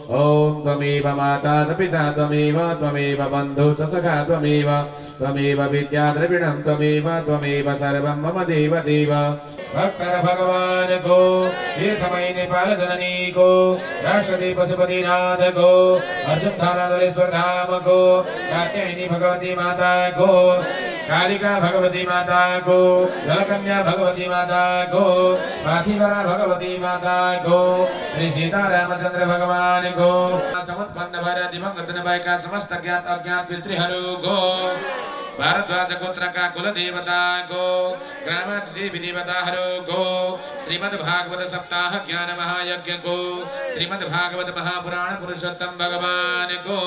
ॐ त्वमेव माता च पिता त्वमेव त्वमेव बन्धुः च सखा त्वमेव त्वमेव विद्या द्रविणं त्वमेव सर्वं मम देव देव। भक्तर भगवान को तीर्थमयी नेपाल जननी को राष्ट्रपति पशुपतिनाथ को अर्जुन धाराधरेश्वर धाम को कात्यायनी भगवती माता को कालिका भगवती माता को जलकन्या भगवती माता को पाथिवरा भगवती माता को श्री सीतारामचंद्र भगवान को समुत्पन्न भर दिवंगत भएका समस्त ज्ञात अज्ञात पितृहरू को भारद्वाज गोत्रका कुल देवता को ग्राम देवी देवताहरू को श्रीमद् भागवत सप्ताह ज्ञान महायज्ञ को श्रीमद् भागवत महापुराण पुरुषोत्तम भगवान को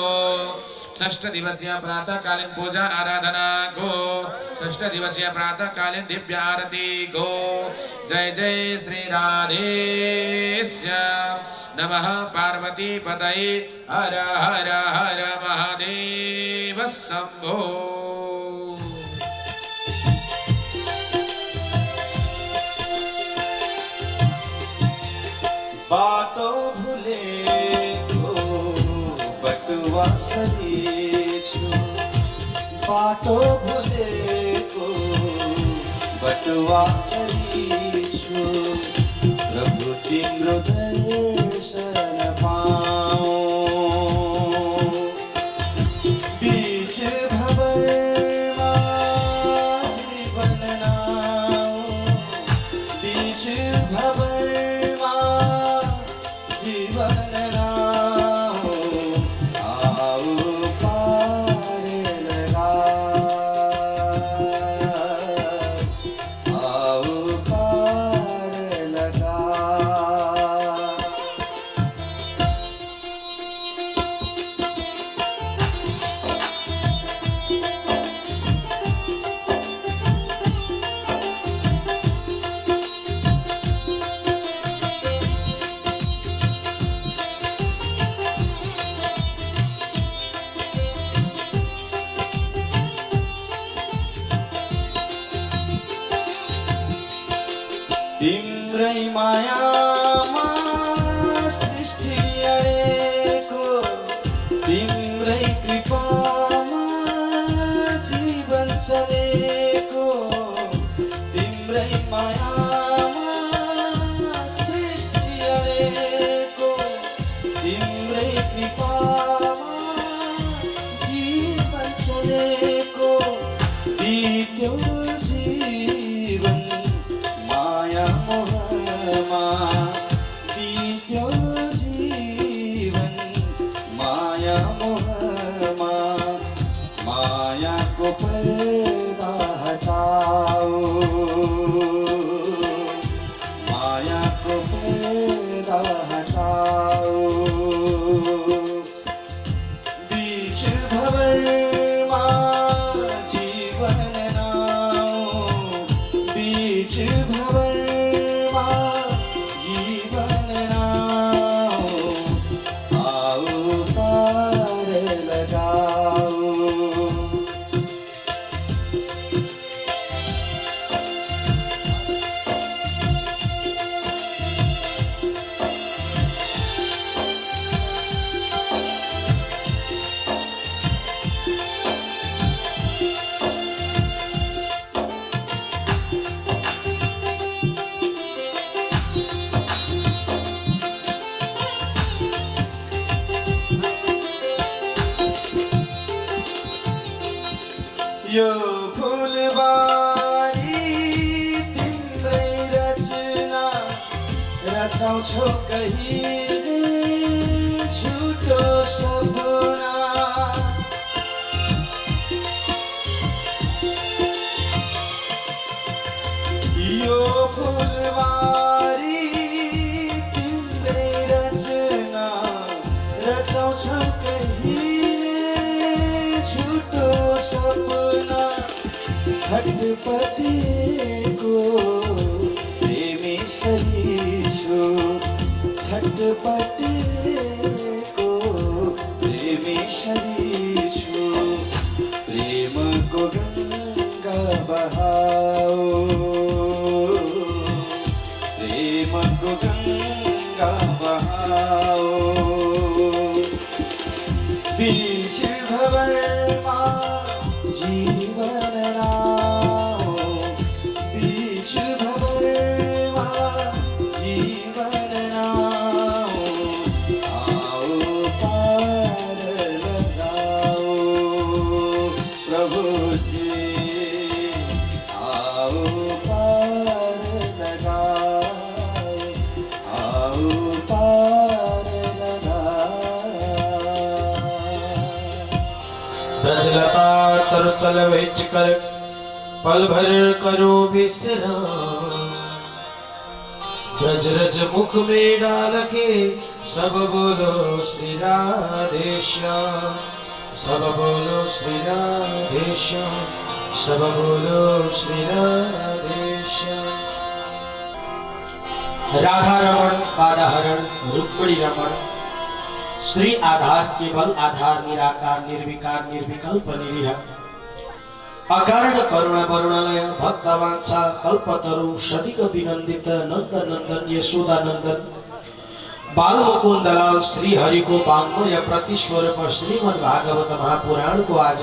षष्ठ दिवसीय प्रातःकालीन पूजा आराधना को षष्ठ दिवसीय प्रातःकालीन दिव्य आरती को जय जय श्री राधेश्य नमः पार्वती पतये हर हर हर महादेव शंभो। बाटो भूले को बटुआ सरीछु बाटो भूले को बटुआ सरीछु प्रभु तिम्रो दर्शन पाऊं बीच भवरमा जीवन नाऊं बीच भवरमा जीवन नाऊं आओ पार लगा आओ पार लगा। तिम्रै मायामा सृष्टि अडेको तिम्रै कृपामा जीवन चलेको तिम्रै मायामा सृष्टि अडेको तिम्रै कृपामा जीवन चलेको बित्यो जीवन माया मोहमा बित्यो जीवन माया मोहमा मायाको पर्दा हटाओ मायाको पर्दा हटाओ बीच भवरमा जीवन नाऊं बीच भवरमा जीवन नाऊं आओ पार लगाओ। यो फुलबारी तिम्रै रचना रचाउँछौ कहिले झुटो सपना यो फुलबारी तिम्रै रचना रचाउँछौ कहिले झुटो सपना छटपटेको प्रेमी सही छु छटपटेको प्रेमी सही छु प्रेमको गङ्गा बहाओ प्रेमको गङ्गा बहाओ बीच भवरमा जीवन नाओ बीच भवरमा जीवन नाओ आओ पार लगाओ प्रभु जी आओ पार लगाओ आओ पार ब्रजलता तरुतल बेच कर पल भर करो विश्राम ब्रज रज मुख में डाल के सब बोलो श्री राधे श्याम सब बोलो श्री राधे श्याम सब बोलो श्री राधे श्याम। राधा रमण पादाहरण रुक्मिणी रमण श्री आधार केवल आधार निराकार निर्विकार निर्विकल्प निरीह अकारण करुणा वरुणालय भक्तवांछा कल्पतरु सदिक विनंदित नंद नंदन यशोदा नंदन बाल मुकुंदलाल श्री हरि को वाङ्मय प्रतिस्वरूप श्रीमद् भागवत महापुराण को आज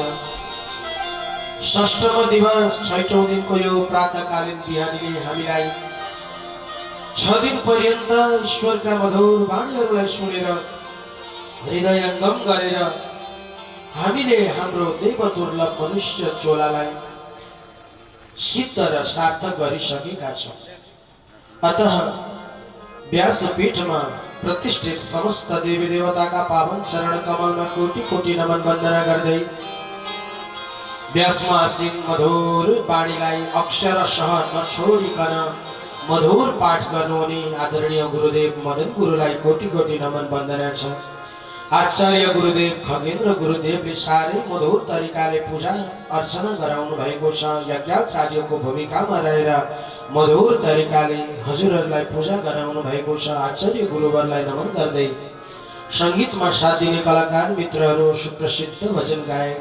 षष्ठम दिवस 6औं दिन को यो प्रातःकालीन बिहानीले हामीलाई 6 दिन पर्यन्त ईश्वरका मधुर वाणीहरूलाई सुनेर हृदयंगम गरेर हामीले हाम्रो देव दुर्लभ मनुष्य चोलालाई सिद्ध र सार्थक गरिसकेका छौं। अतः व्यासपीठमा प्रतिष्ठित समस्त देवी देवताका पावन चरण कमलमा कोटि कोटि नमन वन्दना गर्दै व्यासमासिन मधुर वाणीलाई अक्षरशः नछोडिकन मधुर पाठ गर्नुहुने आदरणीय गुरुदेव मदन गुरुलाई कोटि कोटि नमन वन्दना छ। आचार्य गुरुदेव खगेन्द्र गुरुदेवले साह्रै मधुर तरिकाले पूजा अर्चना गराउनु भएको छ। यज्ञाचार्यको भूमिकामा रहेर मधुर तरिकाले हजुरहरूलाई पूजा गराउनु भएको छ। आचार्य गुरुवरलाई नमन गर्दै संगीतमा साथ दिने कलाकार मित्रहरू सुप्रसिद्ध भजन गायक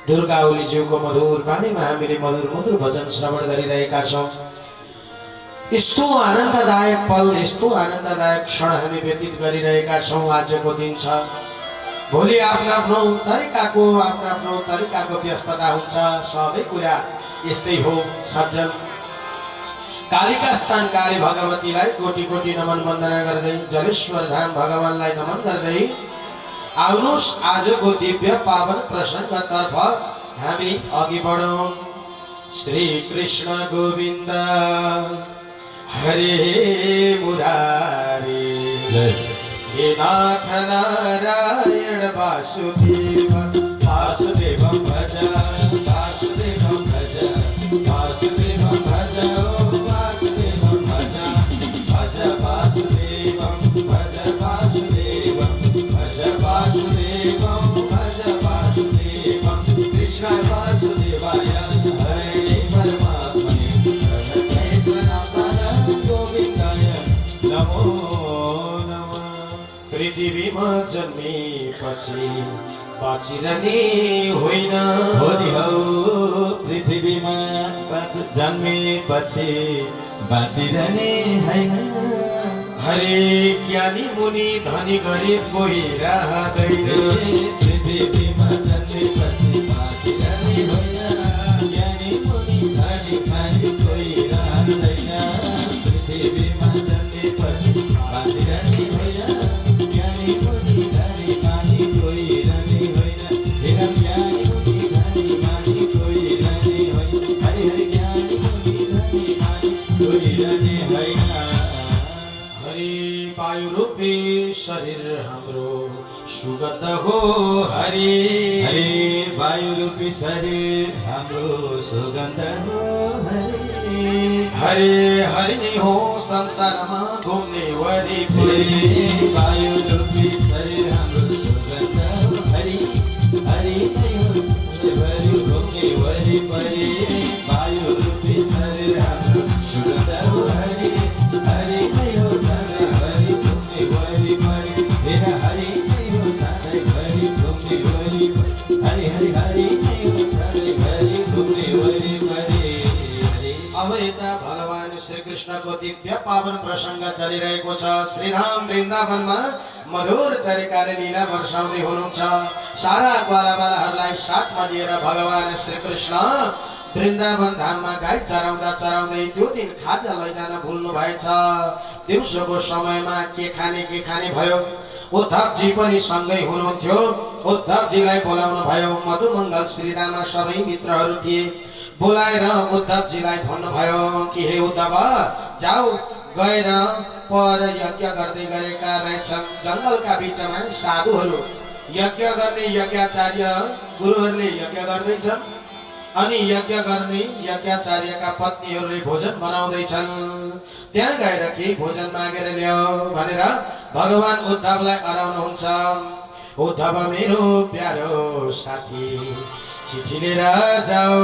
दुर्गा ओलीज्यूको मधुर वाणीमा हामीले मधुर मधुर भजन श्रवण गरिरहेका छौं। यस्तो आनन्ददायक पल यस्तो आनन्ददायक क्षण हामी व्यतीत गरिरहेका छौं। आजको दिन छ, भोलि आफ्नो आफ्नो तरिकाको व्यस्तता हुन्छ। सबै कुरा यस्तै हो सज्जन। कालिका स्थान काली भगवतीलाई कोटि कोटि नमन वन्दना गर्दै जलेश्वर धाम भगवानलाई नमन गर्दै आउनुहोस् आजको दिव्य पावन प्रसङ्गतर्फ हामी अघि बढौं। श्री कृष्ण गोविन्द हरे मुरारी हे नाथ नारायण वासुदेव वासुदेवं भज वासुदेवं भज वासुदेवं भज वासुदेवं भज भज वासुदेवं भज वासुदेवं भज वासुदेवं भज वासुदेवं कृष्ण वासुदेवाय हरे परमात्मने पृथ्वीमा जन्मेपछि बाँचिरहने होइन। पृथ्वीमा जन्मेपछि बाँचिरहने होइन। हरे ज्ञानी मुनि धनी गरिब कोही रहँदैन। पृथ्वीमा जन्मेपछि बाँचिरहने होइन। ज्ञानी मुनि धनी गरिब कोही रहँदैन। पृथ्वीमा जन्मेपछि बाँचिरहने होइन। ज्ञानी मुनि धनी मानी कोही रहने होइन। हेर ज्ञानी मुनि धनी मानी कोही रहने होइन। हरि हरि ज्ञानी मुनि धनी मानी कोही रहने होइन। हरि वायु रूपी शरीर हाम्रो सुगन्ध हो। हरि हरि वायु रूपी शरीर हाम्रो सुगन्ध हो। हरि हरि नै हो संसारमा घुम्ने वरिपरि। वायु रूपी शरीर हाम्रो सुगन्ध हो। हरि हरि नै हो संसारभरि घुम्ने वरिपरि। वायु रूपी शरीर हाम्रो सुगन्ध हो। हरि हरि नै हो संसारभरि घुम्ने वरिपरि। हेर हरि नै हो सधैँभरि घुम्ने वरिपरि। हरि हरि हरि नै हो सधैँभरि घुम्ने वरिपरि। अब यता भगवान श्री कृष्णको दिव्य पावन प्रसंग चलिरहेको छ। श्रीधाम वृन्दावनमा मधुर तरिकाले लीला वर्षाउँदै हुनुहुन्छ। सारा ग्वालाबालाहरूलाई साथमा लिएर भगवान श्री कृष्ण वृन्दावन धाममा गाई चराउँदा चराउँदै त्यो दिन खाजा लैजान भुल्नु भएछ। दिउँसोको समयमा के खाने भयो। उद्धवजी पनि सँगै हुनुहुन्थ्यो। उद्धवजीलाई बोलाउनु भयो। मधुमङ्गल श्रीराममा सबै मित्रहरू थिए। बोलाएर उद्धवजीलाई भन्नुभयो कि हे उद्धव, जाऊ गएर पर यज्ञ गर्दै गरेका रहेछन्। जङ्गलका बिचमा साधुहरू यज्ञ गर्ने यज्ञाचार्य गुरुहरूले यज्ञ गर्दैछन् अनि यज्ञ गर्ने यज्ञाचार्यका पत्नीहरूले भोजन बनाउँदैछन्। त्यहाँ गएर केही भोजन मागेर ल्याऊ भनेर भगवान उद्धवलाई अराउनुहुन्छ। उद्धव मेरो प्यारो साथी चिठी लिएर जाऊ।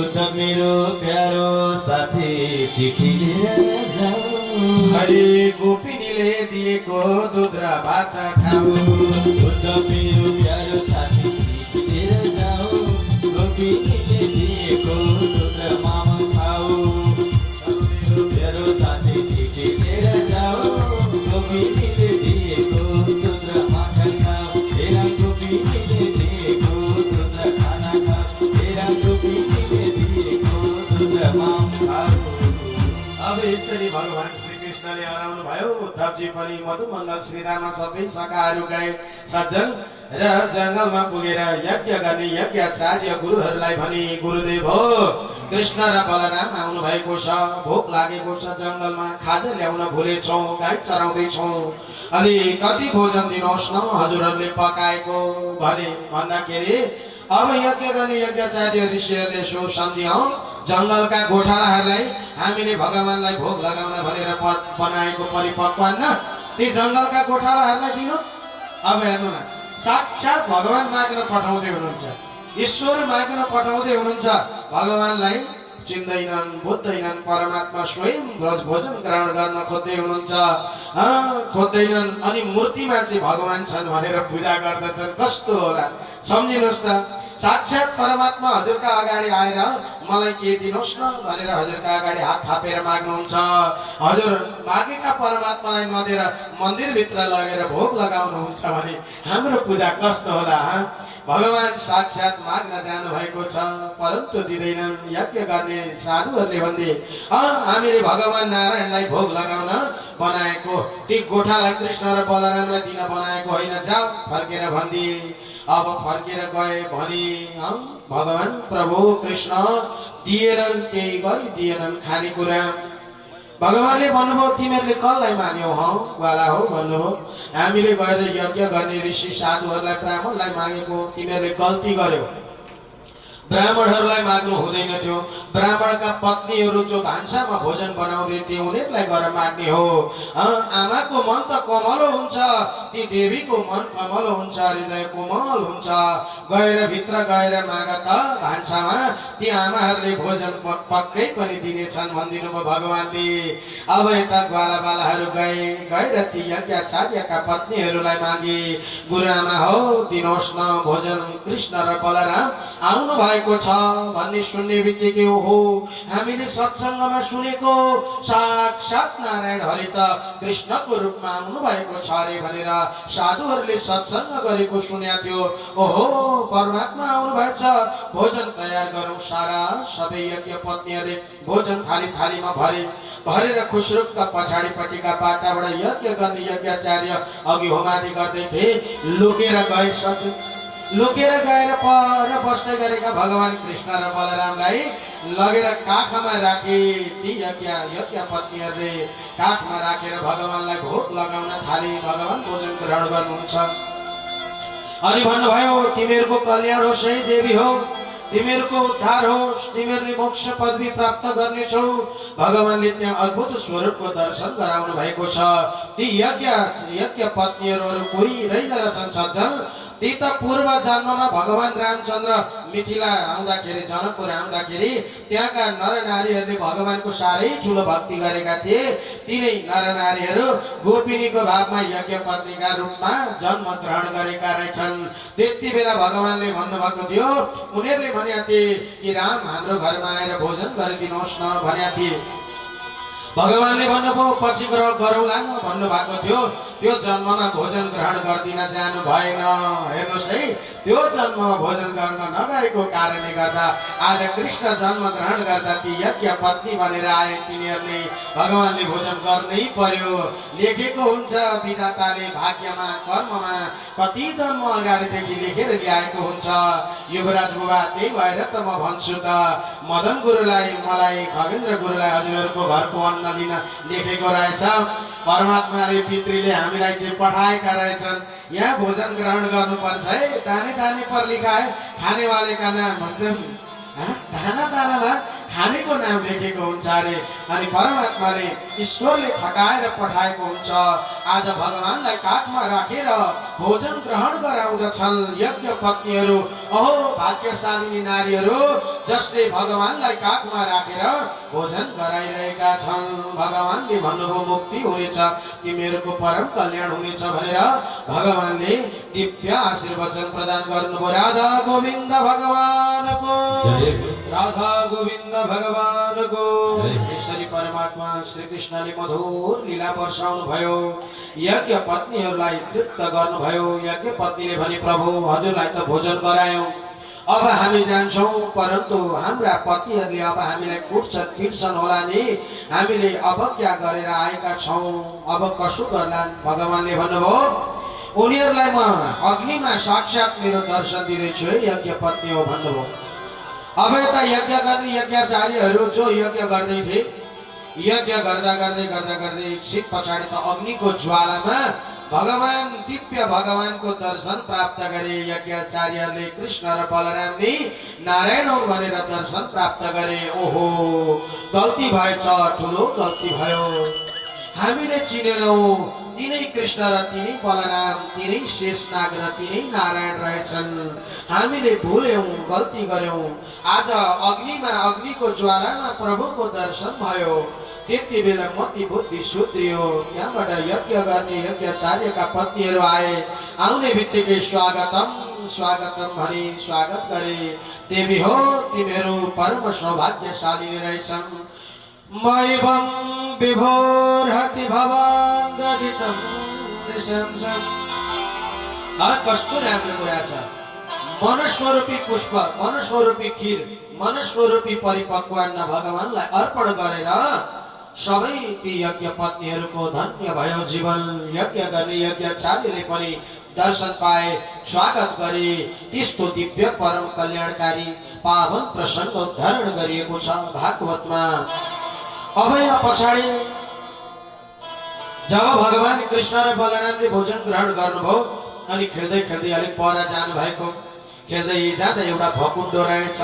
उद्धव मेरो प्यारो साथी चिठी लिएर जाऊ। हरि गोपिनीले दिएको दुध र भात खाऊ। उद्धव मेरो प्यारो साथी चिठी लिएर जाऊ। गोपिनीले दिएको दुध र माम खाऊ। मेरो प्यारो साथी चिठी लिएर जाऊ। गोपिनीले दिएको दुध र माखन खाऊ। तेरा गोपिनीले दिएको दुध र खाना खाऊ। तेरा गोपिनीले दिएको दुध र माम खाऊ। अब यसरी भगवान श्री कृष्णले हराउनु भयो। उद्धवजी पनि मधुमङ्गल श्रीराममा सबै सखाहरू गए सज्जन र जङ्गलमा पुगेर यज्ञ गर्ने यज्ञाचार्य गुरुहरूलाई भने गुरुदेव हो, कृष्ण र बलराम आउनु भएको छ। भोक लागेको छ। जङ्गलमा खाजा ल्याउन भुलेछौँ। गाई चराउँदैछौँ। अलि कति भोजन दिनुहोस् न हजुरहरूले पकाएको भने भन्दाखेरि अब यज्ञ गर्ने यज्ञाचार्य ऋषिहरूले सो सम्झ्यौँ जङ्गलका गोठालाहरूलाई हामीले भगवानलाई भोग लगाउन भनेर बनाएको परिपक्वान्न ती जङ्गलका गोठालाहरूलाई दिनु। अब हेर्नु न, साक्षात् भगवान माग्न पठाउँदै हुनुहुन्छ। ईश्वर माग्न पठाउँदै हुनुहुन्छ। भगवानलाई चिन्दैनन्, बुझ्दैनन्। परमात्मा स्वयं भोजन ग्रहण गर्न खोज्दै हुनुहुन्छ, खोज्दैनन्। अनि मूर्तिमा चाहिँ भगवान छन् भनेर पूजा गर्दछन्। कस्तो होला सम्झिनुहोस् त। साक्षात् परमात्मा हजुरका अगाडि आएर मलाई के दिनुहोस् न भनेर हजुरका अगाडि हात थापेर माग्नुहुन्छ। हजुर मागेका परमात्मालाई नदिएर मन्दिरभित्र लगेर भोग लगाउनुहुन्छ भने हाम्रो पूजा कस्तो होला। भगवान साक्षात् माग्न जानु भएको छ परन्तु दिँदैनन्। यज्ञ गर्ने साधुहरूले भन्थे हामीले भगवान नारायणलाई भोग लगाउन बनाएको, ती गोठालाई कृष्ण र बलरामलाई दिन बनाएको होइन। जाऊ फर्केर भनिदिए। अब फर्केर गए भने भगवान प्रभु कृष्ण दिएनन्, केही गरी दिएनन् खानेकुरा। भगवानले भन्नुभयो तिमीहरूले कसलाई माग्यौ हौ वाला हो भन्नुभयो। हामीले गएर यज्ञ गर्ने ऋषि साधुहरूलाई ब्राह्मणलाई मागेको, तिमीहरूले गल्ती गर्यौ। ब्राह्मणहरूलाई माग्नु हुँदैन थियो। ब्राह्मणका पत्नीहरू जो भान्सामा भोजन बनाउँदै थिए उनीहरूलाई गएर माग्ने हो। आमाको मन त कमलो हुन्छ, ती देवीको मन कमलो हुन्छ, हृदय कोमल हुन्छ। गएर भित्र गएर माग त भान्सामा, ती आमाहरूले भोजन पक्कै पनि दिनेछन् भनिदिनु भयो भगवानले। अब यता ग्वालाबालाहरू गएर ती यज्ञाचार्यका पत्नीहरूलाई मागे, गुरुआमा हो दिनुहोस् न भोजन। कृष्ण र बलराम आउनु भएको छ भन्ने सुन्ने बित्तिकै हो हामीले सत्सङ्गमा सुनेको साक्षात् नारायण हरि त कृष्णको रूपमा आउनु भएको छ अरे भनेर साधुहरूले सत्सङ्ग गरेको सुनेको थियो। ओहो परमात्मा आउनु भएछ, भोजन तयार गरौँ। सारा सबै यज्ञ पत्नीहरूले भोजन थालीमा भरेर खुसरुकका पछाडिपट्टिका बाटाबाट यज्ञ गर्ने यज्ञाचार्य अघि होमादि गर्दै थिए। लुकेर गएर पर बस्दै गरेका भगवान कृष्ण र बलरामलाई लगेर काखमा राखे। ती यज्ञ पत्नीहरूले काखमा राखेर भगवानलाई भोग लगाउन थाले। भगवान भोजन ग्रहण गर्नुहुन्छ। अनि भन्नुभयो तिमीहरूको कल्याण होस् है देवी हो, तिमीहरूको उद्धार होस्, तिमीहरूले मोक्ष पदवी प्राप्त गर्नेछौ। भगवानले त्यहाँ अद्भुत स्वरूपको दर्शन गराउनु भएको छ। ती यज्ञ पत्नीहरू कोही रहेनछन् सज्जन। ती त पूर्व जन्ममा भगवान रामचन्द्र मिथिला आउँदाखेरि, जनकपुर आउँदाखेरि त्यहाँका नरनारीहरूले भगवानको साह्रै ठुलो भक्ति गरेका थिए। तिनै नरनारीहरू गोपिनीको भावमा यज्ञ पत्नीका रूपमा जन्म ग्रहण गरेका रहेछन्। त्यति बेला भगवानले भन्नुभएको थियो, उनीहरूले भनेका थिए कि राम हाम्रो घरमा आएर भोजन गरिदिनुहोस् न भनेका थिए। भगवानले भन्नुभयो पछि गरौँला न भन्नुभएको थियो। त्यो जन्ममा भोजन ग्रहण गर्दिन जानु भएन। हेर्नुहोस् है, त्यो जन्ममा भोजन गर्न नगरेको कारणले गर्दा आज कृष्ण जन्म ग्रहण गर्दा ती यज्ञ पत्नी बनेर आए, तिनीहरूले भगवानले भोजन गर्नै पर्यो। लेखेको हुन्छ विधाताले भाग्यमा कर्ममा कति जन्म अगाडिदेखि लेखेर ल्याएको हुन्छ। युवराज बुबा, त्यही भएर त म भन्छु त मदन गुरुलाई, मलाई, खगेन्द्र गुरुलाई हजुरहरूको घरको अन्न लिन लेखेको रहेछ। परमात्माले पितृले हामीलाई चाहिँ पठाएका रहेछन्, यहाँ भोजन ग्रहण गर्नुपर्छ है। दाने दाने पर लिखा है, खाने वाले का नाम भन्छन्, दाना दानामा खानेको नाम लेखेको हुन्छ अरे। अनि परमात्माले, ईश्वरले खटाएर पठाएको हुन्छ। आज भगवानलाई काखमा राखेर भोजन ग्रहण गराउँदछन् यज्ञ पत्नीहरू। अहो भाग्यशालिनी नारीहरू, जसले भगवानलाई काखमा राखेर भोजन गराइरहेका छन्। भगवानले भन्नुभयो मुक्ति हुनेछ, तिमीहरूको परम कल्याण हुनेछ भनेर भगवानले दिव्य आशीर्वचन प्रदान गर्नुभयो। राधा गोविन्द भगवानको, राधा गोविन्द भगवानको। यसरी परमात्मा श्री कृष्णले मधुर लीला वर्षाउनु भयो, यज्ञ पत्नीहरूलाई तृप्त गर्नुभयो। यज्ञ पत्नीले भने, प्रभु हजुरलाई त भोजन गरायौं, अब हामी जान्छौं, परन्तु हाम्रा पतिहरूले अब हामीलाई कुट्छन् फिर्छन् होला नि, हामीले अवज्ञा गरेर आएका छौं, अब कसो गर्लान्। भगवानले भन्नुभयो, उनीहरूलाई म अग्निमा साक्षात मेरो दर्शन दिँदैछु है, यज्ञ पत्नी हो भन्नुभयो। अब यता यज्ञ गर्ने यज्ञाचार्यहरू जो यज्ञ गर्दै थिए, यज्ञ गर्दा गर्दै गर्दा गर्दै एकछिन पछाडि त अग्निको ज्वालामा भगवान, दिव्य भगवानको दर्शन प्राप्त गरे। यज्ञाचार्यले कृष्ण र बलरामले नारायण हो भनेर दर्शन प्राप्त गरे। ओहो, गल्ती भएछ, ठुलो गल्ती भयो, हामीले चिनेनौं, तिनै कृष्ण र तिनै बलराम, तिनै शेषनाग र तिनै नारायण रहेछन्। हामीले भुल्यौं, गल्ती गर्यौं। आज अग्निमा, अग्निको ज्वालामा प्रभुको दर्शन भयो। त्यति बेला मति बुद्धि सुध्रियो। त्यहाँबाट यज्ञ गर्ने यज्ञाचार्यका पत्नीहरू आए, आउने बित्तिकै स्वागतम स्वागतम भनी स्वागत गरे। देवी हो, तिमीहरू परम सौभाग्यशालिनी रहेछन्। मयवं विभोर्हति भवान् गदितं नृशंसम्। कस्तो राम्रो कुरा छ। मनस्वरूपी पुष्प, मनस्वरूपी खीर, मनस्वरूपी परिपक्व अन्न भगवानलाई अर्पण गरेर सबै ती यज्ञ पत्नीहरूको धन्य भयो जीवन। यज्ञ गर्ने यज्ञाचार्यले पनि दर्शन पाए, स्वागत गरे। त्यस्तो दिव्य परम कल्याणकारी पावन प्रसङ्ग उद्धारण गरिएको छ भागवतमा। अब यहाँ पछाडि जब भगवान कृष्ण र बलरामले भोजन ग्रहण गर्नुभयो, अनि खेल्दै खेल्दै अलिक पर जानु भएको, खेल्दै जाँदा एउटा भकुण्डो रहेछ।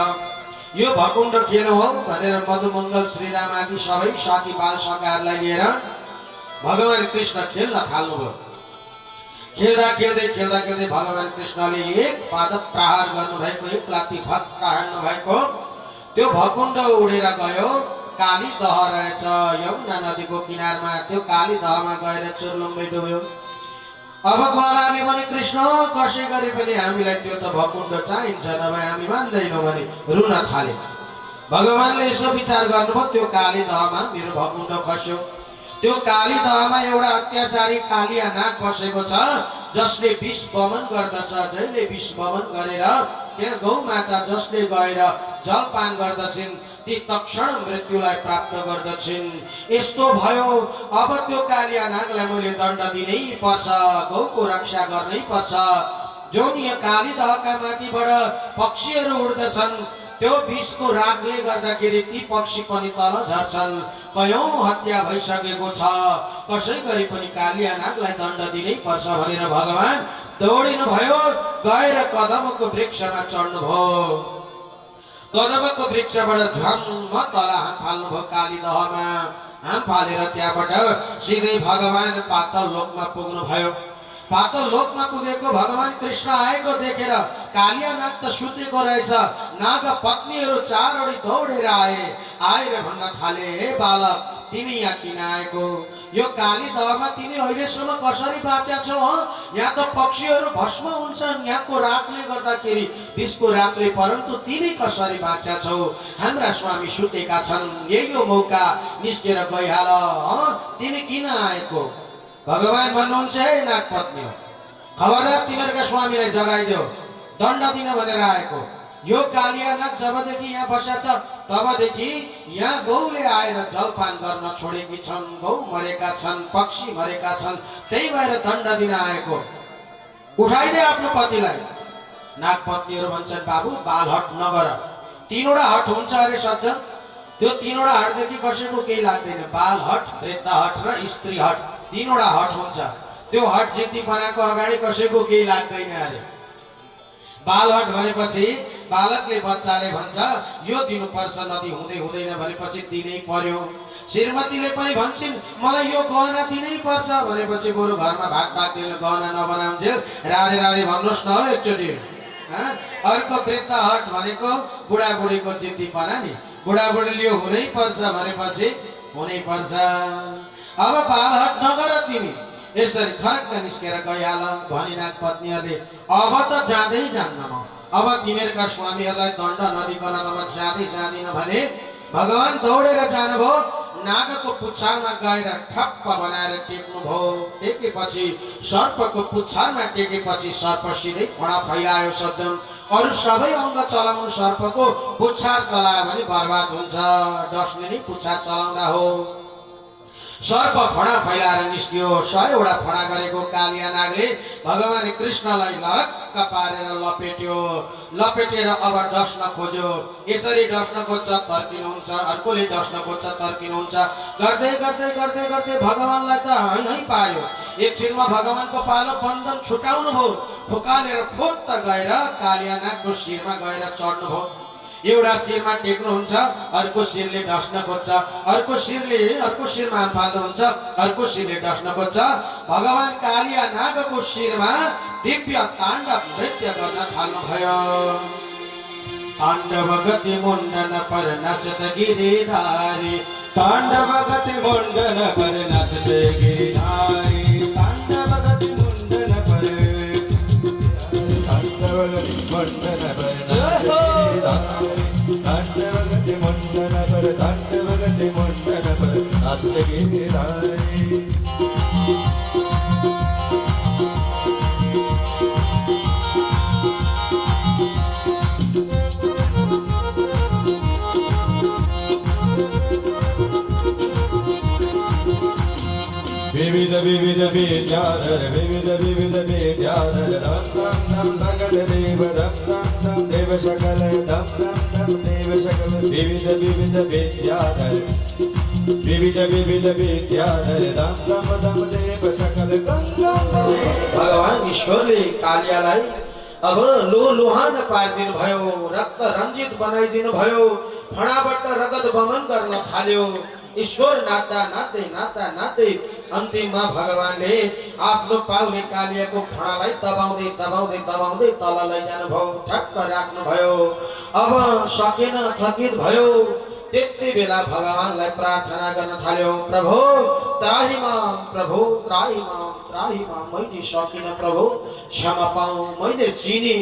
यो भकुण्डो खेल हो भनेर मधुमङ्गल श्रीराम आदि सबै साथी बाल सखाहरूलाई लिएर भगवान कृष्ण खेल्न थाल्नुभयो। खेल्दा खेल्दै खेल्दा खेल्दै भगवान कृष्णले एक पादप प्रहार गर्नुभएको, एक लात्ती फक्का हान्नु भएको। त्यो भकुण्ड उडेर गयो, काली दह रहेछ यमुना नदीको किनारमा। त्यो काली दहमा गएर चुर्लुम्बै डुब्यो। अब बलरामले भने, कृष्ण कसै गरी पनि हामीलाई त्यो त भकुण्ड चाहिन्छ, नभए हामी मान्दैनौँ भने रुन थाले। भगवानले यसो विचार गर्नुभयो, त्यो काली दहमा मेरो भकुण्ड खस्यो। त्यो काली दहमा एउटा अत्याचारी कालिया नाग बसेको छ, जसले विष बमन गर्दछ। जहिले विष बमन गरेर त्यहाँ गौ माता जसले गएर जलपान गर्दछिन्, ती तक्षण मृत्युलाई प्राप्त गर्दछिन्। यस्तो भयो, अब त्यो कालिया नागलाई मैले दण्ड दिनै पर्छ, गौको रक्षा गर्नै पर्छ। जुन यो काली दहका माथिबाट पक्षीहरू उड्दछन्, त्यो विषको रागले गर्दाखेरि ती पक्षी पनि तल झर्छन्। कयौं हत्या भइसकेको छ, कसै गरी पनि कालिया नागलाई दण्ड दिनै पर्छ भनेर भगवान दौडिनु भयो, गएर कदमको वृक्षमा चढ्नुभयो। कदमको वृक्षबाट झम्म तल हाम फाल्नुभयो काली दहमा। हाम फालेर त्यहाँबाट सिधै भगवान पातल लोकमा पुग्नु भयो। पातल लोकमा पुगेको भगवान कृष्ण आएको देखेर कालिया नाग त सुतेको रहेछ। नाग पत्नीहरू चारवटै दौडेर आएर भन्न थाले, हे बालक, तिमी यहाँ किन आएको? यो काली दहमा तिमी अहिलेसम्म कसरी बाँचेका छौ? यहाँ त पक्षीहरू भस्म हुन्छन् यहाँको रागले गर्दाखेरि, विषको रागले, परन्तु तिमी कसरी बाँचेका छौ? हाम्रा स्वामी सुतेका छन्, यही हो मौका, निस्केर गइहाल। तिमी किन आएको? भगवान भन्नुहुन्छ है नागपत्नी खबरदार तिमीहरूका स्वामीलाई जगाइदेऊ दण्ड दिन भनेर आएको यो कालिया नाग जबदेखि यहाँ बसेछ तबदेखि यहाँ गौले आएर जलपान गर्न छोडेकी छन् गौ मरेका छन् पक्षी मरेका छन् त्यही भएर दण्ड दिन आएको उठाइदे आफ्नो पतिलाई नागपत्नीहरू भन्छन् बाबु बालहट नगर तीनवटा हट हुन्छ अरे सज्जन त्यो तीनवटा हटदेखि कसैको केही लाग्दैन बालहट वृद्ध हट र स्त्री हट तीनवटा हट हुन्छ त्यो हट जित्ती बनाएको अगाडि कसैको केही लाग्दैन अरे बालहट भनेपछि बालकले बच्चाले भन्छ यो दिनुपर्छ नदी हुँदै हुँदैन भनेपछि दिनै पर्यो श्रीमतीले पनि भन्छन् मलाई यो गहना दिनै पर्छ भनेपछि बरु घरमा भात पाक्दैन गहना नबनाउन्जेल राधे राधे भन्नुहोस् न हो एकचोटि अर्को वृद्ध हट भनेको बुढाबुढीको जिद्दीपना नि बुढाबुढीले यो हुनै पर्छ भनेपछि हुनै पर्छ अब बालहट नगर तिमी यसरी खरक्क निस्केर गइहाल भनी नागपत्नीहरूले अब त जाँदै जान्न म अब तिमीहरूका स्वामीहरूलाई दण्ड नदिकन त म जाँदै जाँदिन भने भगवान दौडेर जानुभयो नागको पुच्छारमा गएर ठप्प बनाएर टेक्नुभयो टेकेपछि सर्पको पुच्छारमा टेकेपछि सर्प सिधै खोडा फैलायो सज्जन अरू सबै अङ्ग चलाउनु सर्पको पुच्छार चलायो भने बर्बाद हुन्छ डस्ने नै पुच्छार चलाउँदा हो सर्प फणा फैलाएर निस्कियो 100 वटा फणा गरेको कालिया नागले भगवान कृष्णलाई लरक्क पारेर लपेटेर अब डस्न खोज्यो यसरी डस्न खोज्छ तर्किनुहुन्छ अर्कोले डस्न खोज्छ तर्किनुहुन्छ गर्दै गर्दै गर्दै गर्दै भगवानलाई त है पार्यो एकछिनमा भगवानको पालो बन्धन छुटाउनु भयो फुकालेर फोत्त गएर कालिया नागको शिरमा गएर चढ्नु भयो एउटा शिरमा टेक्नुहुन्छ अर्को शिरले डस्न खोज्छ अर्को शिरमा फाल्नुहुन्छ अर्को शिरले डस्न खोज्छ भगवान कालिया नागको शिरमा दिव्य ताण्डव नृत्य गर्न थाल्नुभयो ताण्डव गति मुण्डन पर नचत गिरिधारी ताण्डव गति मुण्डन पर नचत गिरिधारी ताण्डव गति मुण्डन पर ताण्डव गति मुण्डन पर ताण्डवगति मुण्डन पर ताण्डवगति मुण्डन पर नाचत गिरिधारी विविध विविध विद्याधर दम दम सकल देव दम दम देव सकल दम दम देव सकल विविध विविध विद्याधर दम दम देव सकल भगवान ईश्वरले कालियालाई अब लोहान पारिदिनु भयो रक्त रञ्जित बनाइदिनु भयो फणाबाट रगत बमन गर्न थाल्यो ईश्वर नाता नाते अन्तिममा भगवानले आफ्नो पाउले कालियाको फणालाई दबाउँदै तल लैजानु भयो ठक्क राख्नु भयो अब सकेन थकित भयो त्यति बेला भगवानलाई प्रार्थना गर्न थाल्यो प्रभु त्राही माम मैले सकिन प्रभु क्षमा पाऊ मैले चिने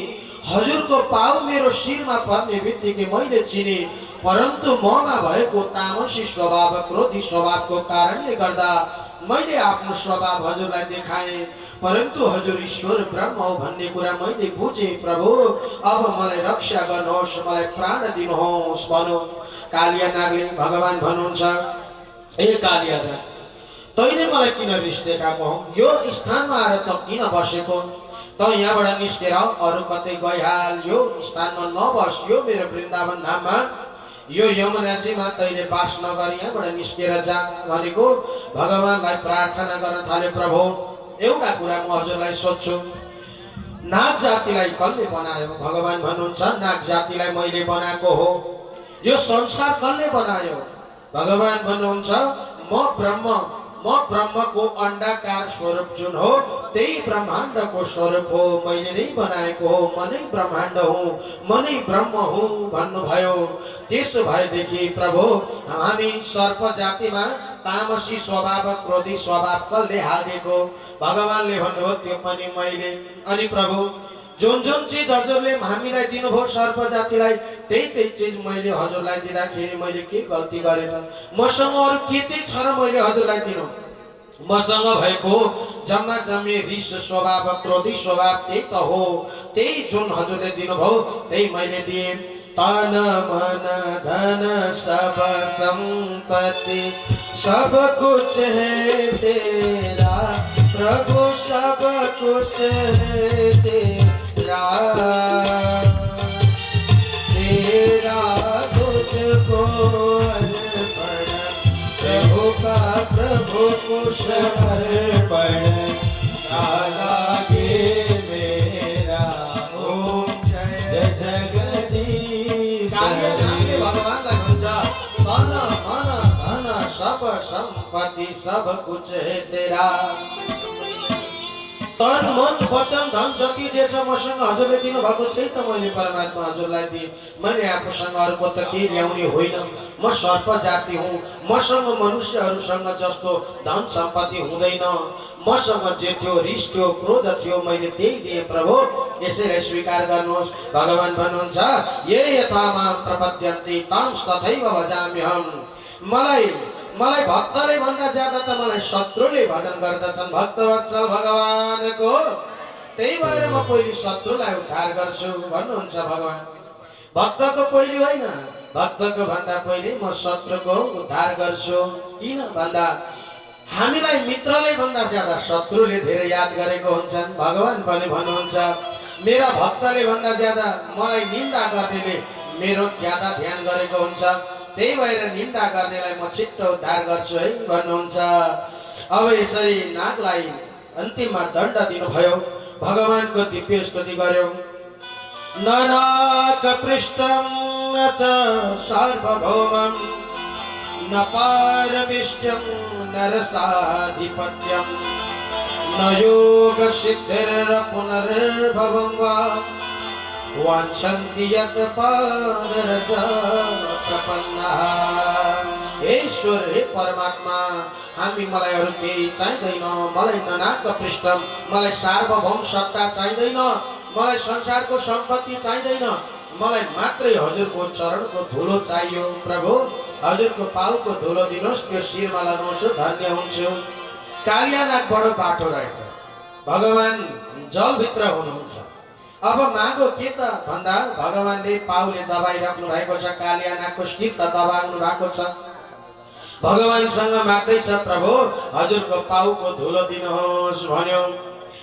हजुरको पाउ मेरो शिरमा पर्ने बित्तिकै मैले चिने परन्तु ममा भएको तामसी स्वभाव क्रोधी स्वभावको कारणले गर्दा मैले आफ्नो स्वभाव हजुरलाई देखाएँ परन्तु हजुर ईश्वर ब्रह्म हो भन्ने कुरा मैले बुझे प्रभु अब मलाई रक्षा गर्नुहोस् मलाई प्राण दिनुहोस् भनो कालिया नागले भगवान भन्नुहुन्छ ए कालिया नाग तैले मलाई किन रिस देखाएको हौ यो स्थानमा आएर त किन बसेको त यहाँबाट निस्केर अरू कतै गइहाल यो स्थानमा नबस यो मेरो वृन्दावन धाममा यो यमुनाजीमा तैले बास नगरी यहाँबाट निस्केर जा भनेको भगवानलाई प्रार्थना गर्न थाल्यो प्रभु एउटा कुरा म हजुरलाई सोध्छु नाग जातिलाई कसले बनायो भगवान भन्नुहुन्छ नाग जातिलाई मैले बनाएको हो यो संसार कसले बनायो भगवान भन्नुहुन्छ म ब्रह्मको अंडाकार स्वरूप जुन हो त्यही ब्रह्माण्डको स्वरूप हो मैले नै बनाएको हो म नै ब्रह्माण्ड हुँ म नै ब्रह्म हुँ भन्नुभयो त्यसो भएदेखि प्रभु हामी सर्प जातिमा तामसी स्वभाव क्रोधी स्वभाव कसले हालिदिएको भगवानले भन्नुभयो त्यो पनि मैले अनि प्रभु जुन चीज हजुरले हामीलाई दिनुभयो सर्प जातिलाई त्यही चीज मैले हजुरलाई दिँदाखेरि मैले के गल्ती गरेर मसँग अरू के चाहिँ छ र मैले हजुरलाई दिनु मसँग भएको जम्मा जम्मी रिस स्वभाव क्रोधी स्वभाव त्यही त हो, त्यही जुन हजुरले दिनुभयो त्यही मैले दिएँ। तन मन धन सब संपत्ति सब कुछ है तेरा प्रभु, सब कुछ है तेरा, तेरा तुझको अर्पण प्रभु का प्रभु कुश अर्पण, लागे मेरा ओम जय जगदीश। भगवानलाई भन्छ तन मन धन सब सम्पत्ति सब कुछ है तेरा। तन मन वचन धन जति जे छ मसँग हजुरले दिनुभएको त्यही त मैले परमात्मा हजुरलाई दिएँ। मैले आफूसँग अर्को त केही ल्याउने होइन, म सर्प जाति हुँ, मसँग मनुष्यहरूसँग जस्तो धन सम्पत्ति हुँदैन। मसँग जे थियो रिस थियो क्रोध थियो मैले त्यही दिएँ प्रभु, यसैलाई स्वीकार गर्नुहोस्। भगवान भन्नुहुन्छ ये यथा मां प्रपद्यन्ति तांस्तथैव भजाम्यहम्। मलाई भक्तले भन्दा ज्यादा त मलाई शत्रुले भजन गर्दछन्। भक्तवत्सल भगवानको, त्यही भएर म पहिले शत्रुलाई उद्धार गर्छु भन्नुहुन्छ भगवान। भक्तको पहिले होइन, भक्तको भन्दा पहिले म शत्रुको उद्धार गर्छु। किन भन्दा हामीलाई मित्रले भन्दा ज्यादा शत्रुले धेरै याद गरेको हुन्छन्। भगवान पनि भन्नुहुन्छ मेरा भक्तले भन्दा ज्यादा मलाई निन्दा गर्नेले मेरो ज्यादा ध्यान गरेको हुन्छ, त्यही भएर निन्दा गर्नेलाई म छिट्टो उद्धार गर्छु है भन्नुहुन्छ। अब यसरी नागलाई अन्तिममा दण्ड दिनुभयो, भगवानको दिव्य स्तुति गर्यो। ननाक पृष्ठम न च सार्वभौमं न पारमिष्ट्यं नरसाधिपत्यं न योग सिद्धिर पुनर्भवं वा वाञ्छन्ति यत् पाररज प्रपन्नः। ईश्वर हे परमात्मा, हामी मलाई अरू केही चाहिँदैन। मलाई ननाक पृष्ठ, मलाई सार्वभौम सत्ता चाहिँदैन, मलाई संसारको सम्पत्ति चाहिँदैन, मलाई मात्रै हजुरको चरणको धुलो चाहियो। प्रभु हजुरको पाउको धुलो दिनुहोस्, त्यो शिरमा लगाउँछु, धन्य हुन्छु। कालिया नाग बडो बाठो रहेछ, भगवान जलभित्र हुनुहुन्छ। अब मागो के त भन्दा भगवानले पाउले दबाइराख्नु भएको छ, कालिया नागको शिर त दबाउनु भएको छ। भगवानसँग माग्दैछ प्रभु हजुरको पाउको धुलो दिनुहोस् भन्यो।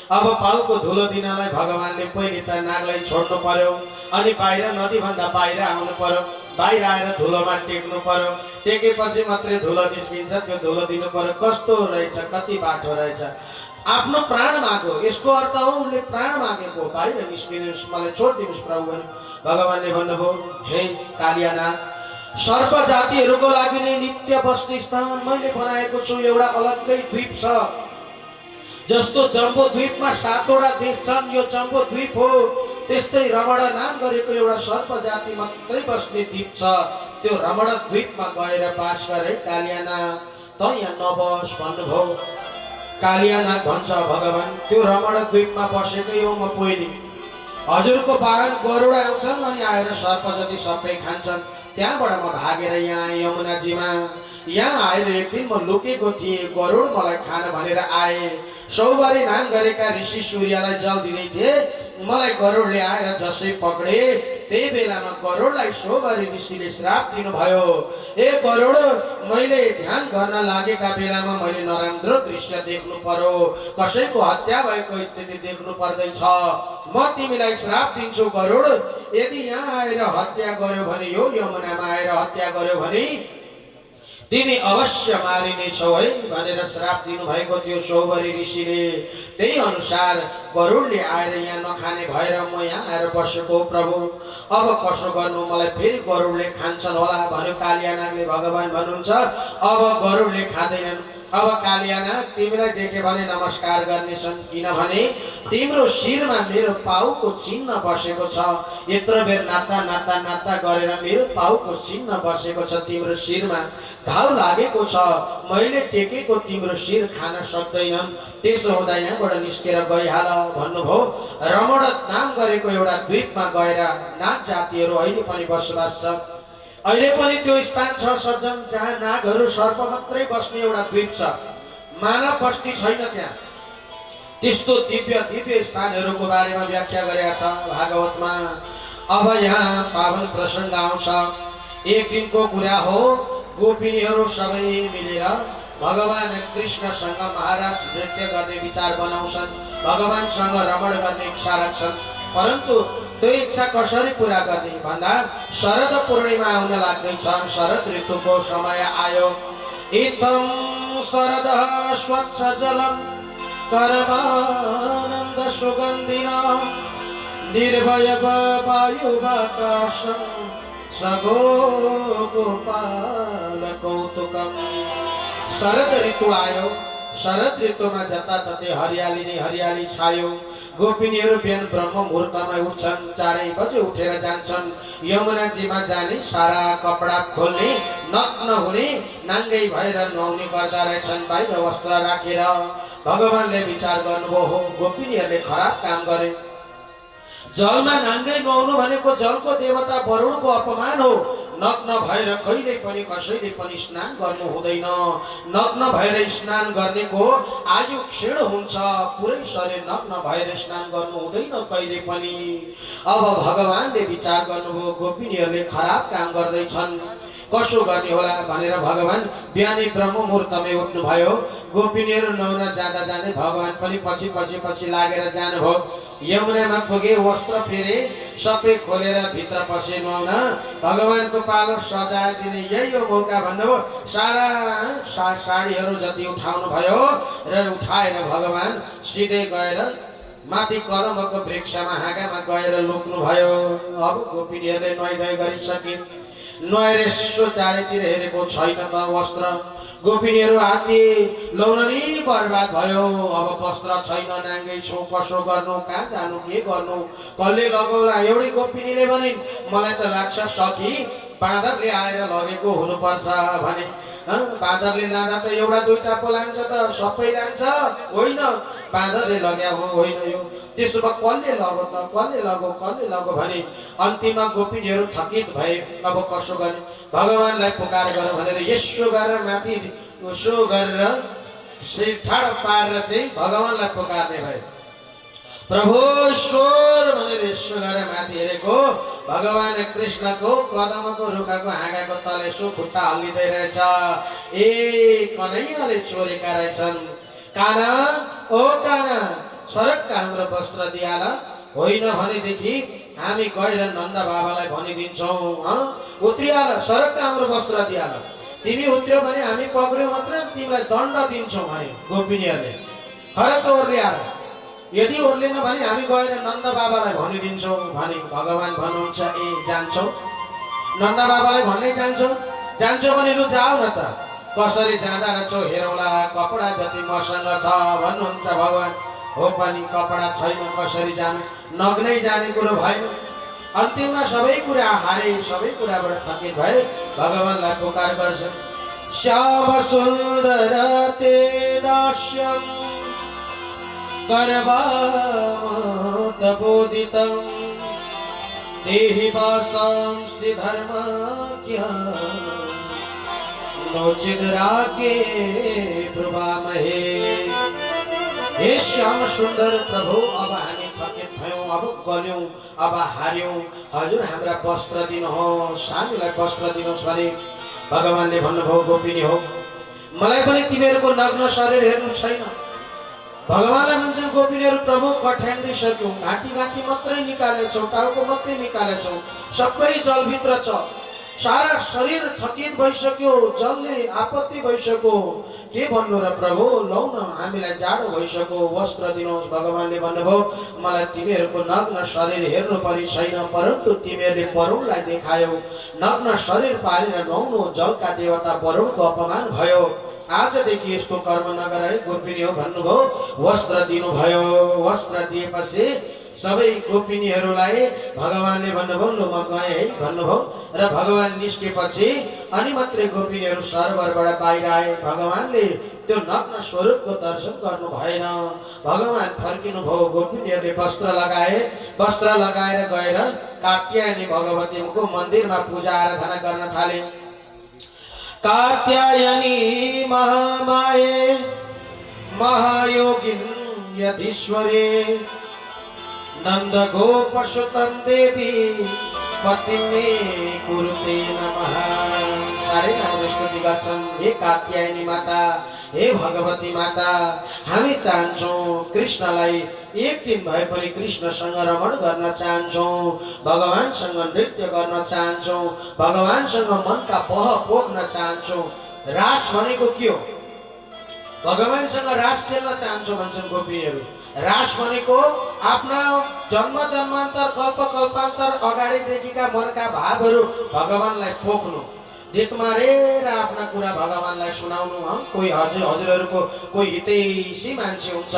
अब पाउको धुलो दिनलाई भगवानले पहिले त नागलाई छोड्नु पर्यो, अनि बाहिर नदी भन्दा बाहिर आउनु पर्यो, बाहिर आएर धुलोमा टेक्नु पर्यो, टेकेपछि मात्रै धुलो निस्किन्छ, त्यो धुलो दिनु पर्यो। कस्तो रहेछ, कति बाटो रहेछ। आफ्नो प्राण मागो, यसको अर्थ हो उनले प्राण मागेको, बाहिर निस्किनुहोस्, मलाई छोडिदिनुहोस् प्रभु। भगवानले भन्नुभयो हे कालिया नाग, सर्प जातिहरूको लागि नै नित्य बस्ने स्थान मैले बनाएको छु। एउटा अलग्गै द्वीप छ, जस्तो जम्बो द्वीपमा 7 वटा देश छन्, यो जम्बो द्वीप हो। त्यस्तै रमणा नाम गरेको एउटा सर्प जाति मात्रै बस्ने द्वीप छ, त्यो रमणा द्वीपमा गएर बास गरे। कालिया नाग त यहाँ नबस भन्नुभयो। कालिया नाग भन्छ भगवान त्यो रमणा द्वीपमा बसेकै हो म पहिले। हजुरको वाहन गरुडा आउँछन् अनि आएर सर्प जति सबै खान्छन्, त्यहाँबाट म भागेर यहाँ आएँ यमुनाजीमा। यहाँ आएर एक दिन म लुकेको थिएँ, गरुड मलाई खान भनेर आए। सौबारी नाम गरेका ऋषि सूर्यलाई जल दिँदै थिए, मलाई गरुडले आएर जसै पक्रे त्यही बेलामा गरुडलाई सौबारी ऋषिले श्राप दिनुभयो। ए गरुड, मैले ध्यान गर्न लागेका बेलामा मैले नराम्रो दृश्य देख्नु पर्यो, कसैको हत्या भएको स्थिति देख्नु पर्दैछ। म तिमीलाई श्राप दिन्छु गरुड, यदि यहाँ आएर हत्या गर्यो भने, यो यमुनामा आएर हत्या गर्यो भने तिमी अवश्य मारिनेछौ है भनेर श्राप दिनुभएको थियो सौबारी ऋषिले। त्यही अनुसार गरुडले आएर यहाँ नखाने भएर म यहाँ आएर बसेको प्रभु। अब कसो गर्नु, मलाई फेरि गरुडले खान्छन् होला भन्यो कालिया नागले। भगवान भन्नुहुन्छ अब गरुडले खाँदैनन्। अब कालिया नाग तिमीलाई देखे भने नमस्कार गर्नेछन्, किनभने तिम्रो शिरमा मेरो पाउको चिन्ह बसेको छ। यत्रो बेर नाता नाता नाता गरेर मेरो पाउको चिन्ह बसेको छ, तिम्रो शिरमा घाउ लागेको छ, मैले टेकेको तिम्रो शिर खान सक्दैनन्। त्यसो हुँदा यहाँबाट निस्केर गइहाल भन्नुभयो। रमण नाम गरेको एउटा द्वीपमा गएर नाग जातिहरू अहिले पनि बसोबास छ। अहिले पनि त्यो स्थान छ सज्जन, जहाँ नागहरू सर्प मात्रै बस्ने एउटा द्वीप छ। मानव बस्ती छैन त्यहाँ। त्यस्तो दिव्य दिव्य स्थानहरूको बारेमा व्याख्या गरेका छ भागवतमा। अब यहाँ पावन प्रसङ्ग आउँछ। एक दिनको कुरा हो, गोपिनीहरू सबै मिलेर भगवान कृष्णसँग महाराज नृत्य गर्ने विचार बनाउँछन्, भगवानसँग रमण गर्ने इच्छा राख्छन्। परन्तु त्यो इच्छा कसरी पुरा गर्ने भन्दा शरद पूर्णिमा आउन लाग्दैछ, शरद ऋतुको समय आयो। इत्थं शरद स्वच्छ जलम करमानन्द सुगन्धिना निर्भय वायुवाकाशं सगो गोपाल कौतुकम। शरद ऋतु आयो। शरद ऋतुमा जताततै हरियाली नै हरियाली छायो। गोपिनीहरू बिहान ब्रह्म मुहुर्तमा उठ्छन्, 4 बजे उठेर जान्छन् यमुनाजीमा जाने, सारा कपडा खोल्ने, नग्न हुने, नाङ्गै भएर नुहाउने गर्दा रहेछन् बाहिर वस्त्र राखेर। भगवानले विचार गर्नुभयो, हो गोपिनीहरूले खराब काम गरे। जलमा नाङ्गै नुहाउनु भनेको जलको देवता वरुणको अपमान हो। नग्न भएर कहिले पनि कसैले पनि स्नान गर्नु हुँदैन। नग्न भएर स्नान गर्नेको आयु क्षीण हुन्छ। पुरै शरीर नग्न भएर स्नान गर्नु हुँदैन कहिले पनि। अब भगवानले विचार गर्नुभयो, गोपिनीहरूले खराब काम गर्दैछन्, कसो गर्ने होला भनेर भगवान बिहानै ब्रह्म मुहुर्तमै उठ्नुभयो। गोपिनीहरू नुहाउन जाँदा जाँदै भगवान पनि पछि पछि पछि लागेर जानुभयो। यमुनामा पुगे, वस्त्र फेरे, सबै खोलेर भित्र पसे नुहाउन। भगवानको पालो सजाइदिने यही हो मौका भन्नुभयो। सारा साडीहरू जति उठाउनु भयो र उठाएर भगवान सिधै गएर माथि कदमको वृक्षमा हाँगामा गएर लुक्नु भयो। अब गोपिनीहरूले नुहाइधुवाइ गरिसके। नुहाएर यसो चारैतिर हेरेको छैन त वस्त्र। गोपिनीहरू हात्ती लाउन नि बर्बाद भयो। अब वस्त्र छैन, नाङ्गै छु, कसो गर्नु, कहाँ जानु, के गर्नु, कसले लगाउला। एउटै गोपिनीले भनिन्, मलाई त लाग्छ सखी बाँदरले आएर लगेको हुनुपर्छ भने। बाँदरले लाँदा त एउटा दुईटा पो लान्छ त, सबै लान्छ होइन, बाँदरले लग्या हो होइन। यो त्यसो भए कसले लगो त, कसले लगो, कसले लगो भने अन्तिममा गोपिनीहरू थकित भए। अब कसो गर्ने, भगवानलाई पुकार गर भनेर यसो गरेर माथि उसो गरेर शिर ठाडो पारेर चाहिँ भगवानलाई पुकार्ने भए। प्रभु ईश्वर भनेर यसो गरेर माथि हेरेको भगवान कृष्णको कदमको रुखको हाँगाको तल यसो खुट्टा हल्लिँदै रहेछ। ए कन्हैयाले चोरेका रहेछन्। काना ओ काना, सरक्का हाम्रो वस्त्र दियाल, होइन भनेदेखि हामी गएर नन्द बाबालाई भनिदिन्छौँ। उत्रियाल, सरक्का हाम्रो वस्त्र दियाल, तिमी उत्र्यौ भने हामी पक्रियो मात्र तिमीलाई दण्ड दिन्छौँ भने गोपिनीहरूले फरक ओर्लिएर। यदि ओर्लिन भने हामी गएर नन्द बाबालाई भनिदिन्छौँ भने भगवान भन्नुहुन्छ, ए जान्छौ नन्द बाबालाई भन्नै जान्छौ भने लु जाऊ न त। कसरी जाँदा रहेछौ हेरौँला, कपडा जति मसँग छ भन्नुहुन्छ भगवान। हो पनि कपडा छैन, कसरी जानु, नग्नै जाने कुरो भएन। अन्तिममा सबै कुरा हारे, सबै कुराबाट थकित भए। भगवानलाई पुकार गर्छन्। श्याम सुन्दर ते दास्यम करवामोदितं देहि वासं श्रीधर्माज्ञा नोचिद रागे ब्रुवामहे। हे श्याम सुन्दर प्रभु, अब हामी थकित भयौँ, अब गल्यौँ, अब हार्यौँ, हजुर हाम्रा वस्त्र दिनुहोस्, हामीलाई वस्त्र दिनुहोस् भने भगवानले भन्नुभयो, गोपिनी हो मलाई पनि तिमीहरूको नग्न शरीर हेर्नु छैन। भगवानलाई भन्छन् गोपिनीहरू, प्रभु कठ्याङ्ग्रिसक्यौँ, घाँटी घाँटी मात्रै निकालेछौँ, टाउको मात्रै निकालेछौँ, सबै जलभित्र छ, सारा शरीर थकित भइसक्यो, जलले आपत्ति भइसक्यो, के भन्नु र प्रभु, लौ न हामीलाई जाडो भइसक्यो, वस्त्र दिनुहोस्। भगवानले भन्नुभयो, मलाई तिमीहरूको नग्न शरीर हेर्नु परि छैन, परन्तु तिमीहरूले वरुणलाई देखायौ, नग्न शरीर पारेर नुहाउनु जलका देवता वरुणको अपमान भयो। आजदेखि यस्तो कर्म नगर है गोपिनी हो भन्नुभयो, वस्त्र दिनुभयो। वस्त्र दिएपछि सबै गोपिनीहरूलाई भगवानले भन्नुभयो, लु म गएँ है भन्नुभयो र भगवान निस्केपछि अनि मात्रै गोपिनीहरू सरोवरबाट बाहिर आए। भगवानले त्यो नग्न स्वरूपको दर्शन गर्नु भएन। भगवान फर्किनु भयो। गोपिनीहरूले वस्त्र लगाए, वस्त्र लगाएर गएर कात्यायनी भगवतीको मन्दिरमा पूजा आराधना गर्न थाले। कात्यायनी महामाये महायोगिन यधीश्वरे नंद गोपसुतं देवी पतिमे कुरुते नमः। सारे नाम स्तुति गर्छन्। हे कात्यायनी माता, हे भगवती माता, हामी चाहन्छौँ कृष्णलाई एक दिन भए पनि कृष्णसँग रमण गर्न चाहन्छौँ, भगवानसँग नृत्य गर्न चाहन्छौँ, भगवानसँग मनका बह पोख्न चाहन्छौँ। रास भनेको के हो? भगवानसँग रास खेल्न चाहन्छौँ भन्छन् गोपीहरू। रास भनेको आफ्ना जन्म जन्मान्तर कल्प कल्पान्तर अगाडिदेखिका मनका भावहरू भगवानलाई पोख्नु, देख मारेर आफ्ना कुरा भगवानलाई सुनाउनु। कोही हजुरहरूको कोही हितैषी मान्छे हुन्छ,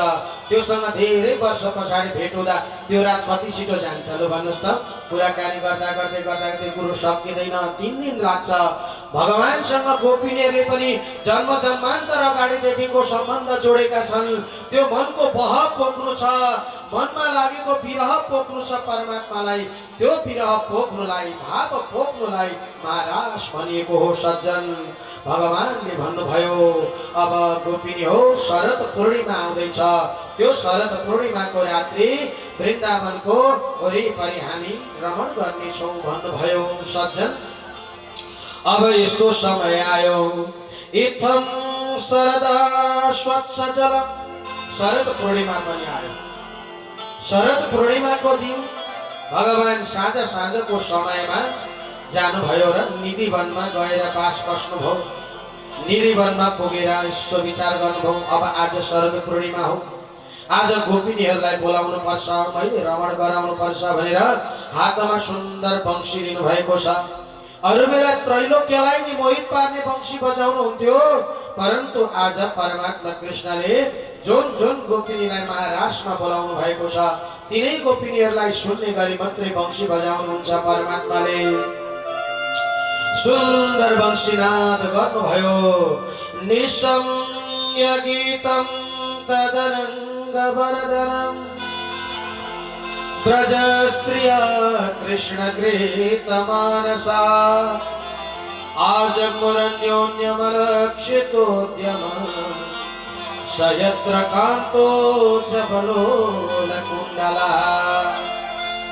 त्योसँग धेरै वर्ष पछाडि भेट हुँदा त्यो रात कति छिटो जान्छ लु भन्नुहोस् त। कुराकानी गर्दा गर्दै गर्दा त्यो कुरो सकिँदैन, 3 दिन लाग्छ। भगवानसँग गोपिनीहरूले पनि जन्म जन्मान्तर अगाडिदेखिको सम्बन्ध जोडेका छन्। त्यो मनको बह पोख्नु छ, मनमा लागेको विरह पोख्नु छ परमात्मालाई। त्यो विरह पोख्नुलाई, भाव पोख्नुलाई महारास भनिएको हो सज्जन। भगवानले भन्नुभयो अब गोपिनी हो शरद पूर्णिमा आउँदैछ। त्यो शरद पूर्णिमाको रात्रि वृन्दावनको वरिपरि हामी रमण गर्नेछौँ भन्नुभयो सज्जन। अब यस्तो समय आयो, इत्थम शरदा स्वच्छ जल। शरद पूर्णिमा पनि आयो। शरद पूर्णिमाको दिन भगवान साँझ साँझको समयमा जानुभयो र निधिवनमा गएर बास बस्नुभयो। निधिवनमा पुगेर यसो विचार गर्नुभयो, अब आज शरद पूर्णिमा हो, आज गोपिनीहरूलाई बोलाउनु पर्छ, मैले रमण गराउनु पर्छ भनेर हातमा सुन्दर वंशी लिनु भएको छ। अरू बेला त्रैलोक्यलाई नि मोहित पार्ने वंशी बजाउनु हुन्थ्यो, परन्तु आज परमात्मा कृष्णले जुन जुन गोपिनीलाई महारासमा बोलाउनु भएको छ तिनै गोपिनीहरूलाई सुन्ने गरी मात्रै वंशी बजाउनुहुन्छ परमात्माले। सुन्दर वंशीनाद गर्नुभयो। निशम्य गीतं तदनङ्गवर्धनं ब्रजस्त्रिया कृष्णगृहीतमानसा आजग्मुरन्योन्यमलक्षितोद्यमः स यत्र कान्तो च बलोलकुण्डला।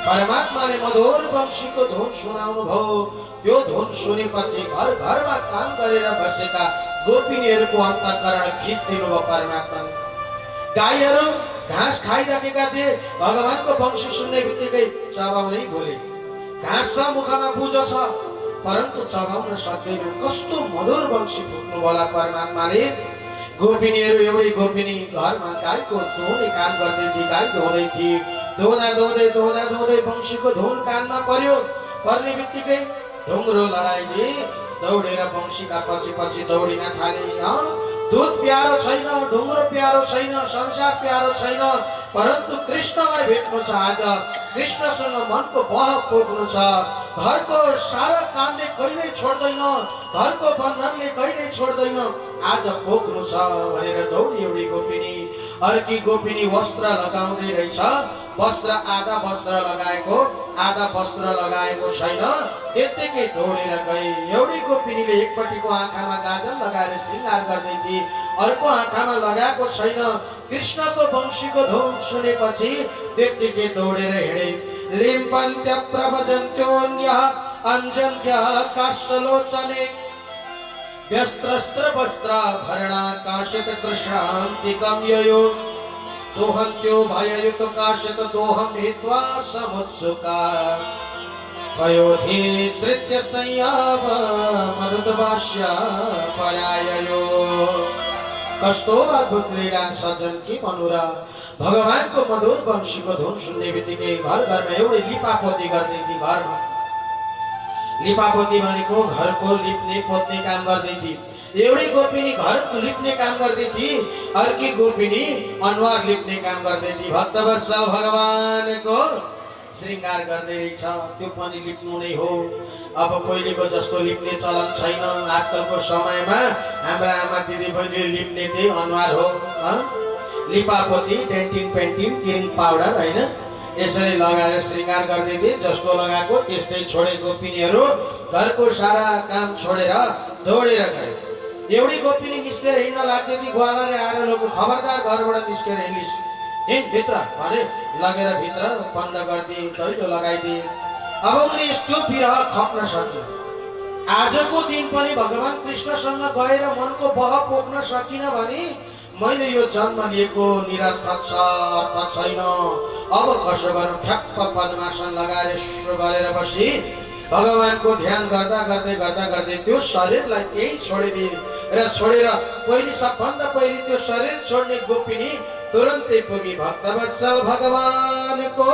परमात्माले मधुर वंशीको धुन सुनाउनु भयो। त्यो धुन सुनेपछि घर घरमा काम गरेर बसेका गोपिनीहरूको अन्तःकरण खिच्दिनु भयो परमात्माले। गाईहरू घाँस खाइरहेका थिए, भगवानको वंशी सुन्ने बित्तिकै चबाउनै भुले। घाँस छ मुखमा बुझो छ परन्तु चबाउन सक्दैन। कस्तो मधुर वंशी फुक्नु होला परमात्माले। गोपिनीहरू एउटै गोपिनी घरमा गाईको धुने काम गर्दै थिए, गाई धुँदै थिए। धुँदा धुँदै धुँदा धुँदै वंशीको धुन कानमा पर्यो। पर्ने बित्तिकै ढुङ्ग्रो लडाइदिए, दौडेर वंशीका पछि पछि दौडिन थाले। दूध प्यारो छैन, ढुङ्ग्रो प्यारो छैन, संसार प्यारो छैन, परन्तु कृष्णलाई भेट्नु छ। आज कृष्णसँग मनको बह पोख्नु छ। घरको सारा कामले कहिल्यै छोड्दैन, घरको बन्धनले कहिल्यै छोड्दैन, आज पोख्नु छ भनेर दौडी एउटी गोपिनी। अर्की गोपिनी वस्त्र लगाउँदै रहेछ। वस्त्र आधा वस्त्र लगाएको, आधा वस्त्र लगाएको छैन। त्यत्तिकै दौडेर गए। एउटै गोपिनीले एकपट्टिको आँखामा गाजल लगाएर श्रृङ्गार गर्दै थिए, अर्को आँखामा लगाएको छैन। कृष्णको वंशीको धुन सुनेपछि त्यत्तिकै दौडेर हिँडे। लिम्पन्त्य प्रभजन्त्योन्यः अंजन्त्यः काष्ठलोचने व्यस्त्रस्त्र वस्त्र भरणाकाशित कृष्णान्तिकं ययो दोहन्त्यो भययुत काशित दोहं हित्वा समुत्सुका वयोधि श्रित्य संयाम मरुद्भाष्य पराययो। कस्तो अद्भुत लीला सज्जन की मनुरा। भगवानको मधुर वंशीको धुन सुन्ने बित्तिकै घर घरमा एउटै लिपापोती गर्दै थिए। घरमा लिपापोती भनेको घरको लिप्ने पोत्ने काम गर्दै थिए। एउटै गोपिनी घर लिप्ने काम गर्दै थिए, अर्की गोपिनी अनुहार लिप्ने काम गर्दै थिए। भक्तवत्सल भगवानको श्रृङ्गार गर्दै रहेछ, त्यो पनि लिप्नु नै हो। अब पहिलेको जस्तो लिप्ने चलन छैन। आजकलको समयमा हाम्रा आमा दिदी बहिनीले लिप्ने चाहिँ अनुहार हो। लिपापोती, डेन्टिङ पेन्टिङ, क्रिम पाउडर होइन, यसरी लगाएर श्रृङ्गार गर्दै थिए। जस्तो लगाएको त्यस्तै छोडे गोपिनीहरू घरको सारा काम छोडेर दौडेर गए। एउटी गोपिनी निस्केर हिँड्न लाग्थ्यो कि ग्वालाले आएर लोक खबरदार घरबाट निस्केर हिँडिस् हिँड भित्र भने लगेर भित्र बन्द गरिदिए दैलो लगाइदिए। अब उनले त्यो विरह खप्न सक्यो। आजको दिन पनि भगवान कृष्णसँग गएर मनको बह पोख्न सकिन भने मैले यो जन्म लिएको निरर्थक छ, अर्थ छैन। अब कसो गरौँ? ठ्याप्प पद्मासन लगाएर यसो गरेर बसी भगवानको ध्यान गर्दा गर्दै त्यो शरीरलाई त्यही छोडिदिए र छोडेर पहिले सबभन्दा पहिले त्यो शरीर छोड्ने गोपिनी तुरन्तै पुगी भक्तवत्सल भगवानको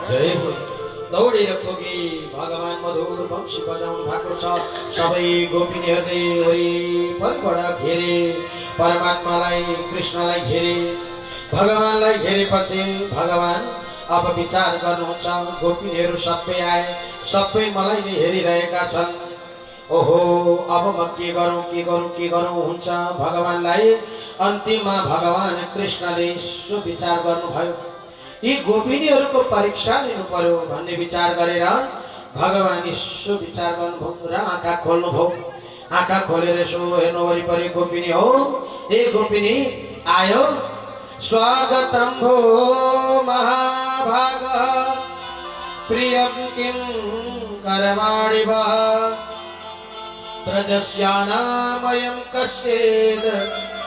जय हो। दौडेर पुगी। भगवान मधुर वंशी बजाउनु भएको छ। सबै गोपिनीहरूले वरिपरिबाट घेरे, परमात्मालाई कृष्णलाई घेरे। भगवानलाई घेरेपछि भगवान अब विचार गर्नुहुन्छ। गोपिनीहरू सबै आए, सबै मलाई नै हेरिरहेका छन्। ओहो अब म के गरौँ हुन्छ भगवानलाई। अन्तिममा भगवान कृष्णले यसो विचार गर्नुभयो, यी गोपिनीहरूको परीक्षा लिनु पर्यो भन्ने विचार गरेर भगवान यसो विचार गर्नुभयो र आँखा खोल्नुभयो। आँखा खोलेर यसो हेर्नु वरिपरि गोपिनी हो। ए गोपिनी आयो, स्वागतम भो महाभाग प्रियं किं करवाणि वः प्रजस्यानामयं कस्येद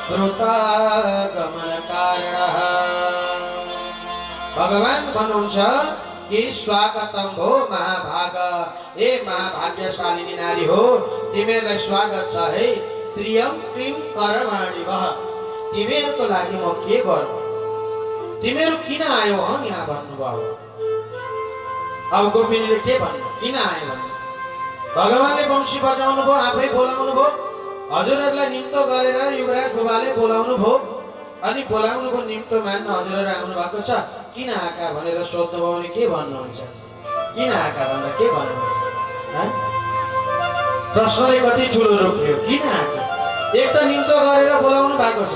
वृतागमन कारणः। भगवान भन्नुहुन्छ कि स्वागतम भो महाभाग, ए महाभाग्यशालिनी नारी हो, तिमीहरूलाई स्वागत छ है। प्रियम क्रीम करवाणि वः, तिमीहरूको लागि म के गरौँ? तिमीहरू किन आयो यहाँ भन्नुभयो। अब गोपिनीले के भन्नु, किन आयो भन्नु? भगवानले वंशी बजाउनु भयो, आफै बोलाउनु भयो। हजुरहरूलाई निम्तो गरेर युवराज बुबाले बोलाउनु भयो। अनि बोलाउनु भयो, निम्तो मान्न हजुरहरू आउनु भएको छ। किन आएका भनेर सोध्नुभयो भने के भन्नुहुन्छ? किन आएका भन्दा के भन्नुहुन्छ? प्रश्नले कति ठुलो रोक्यो। किन आएका? एक त निम्तो गरेर बोलाउनु भएको छ,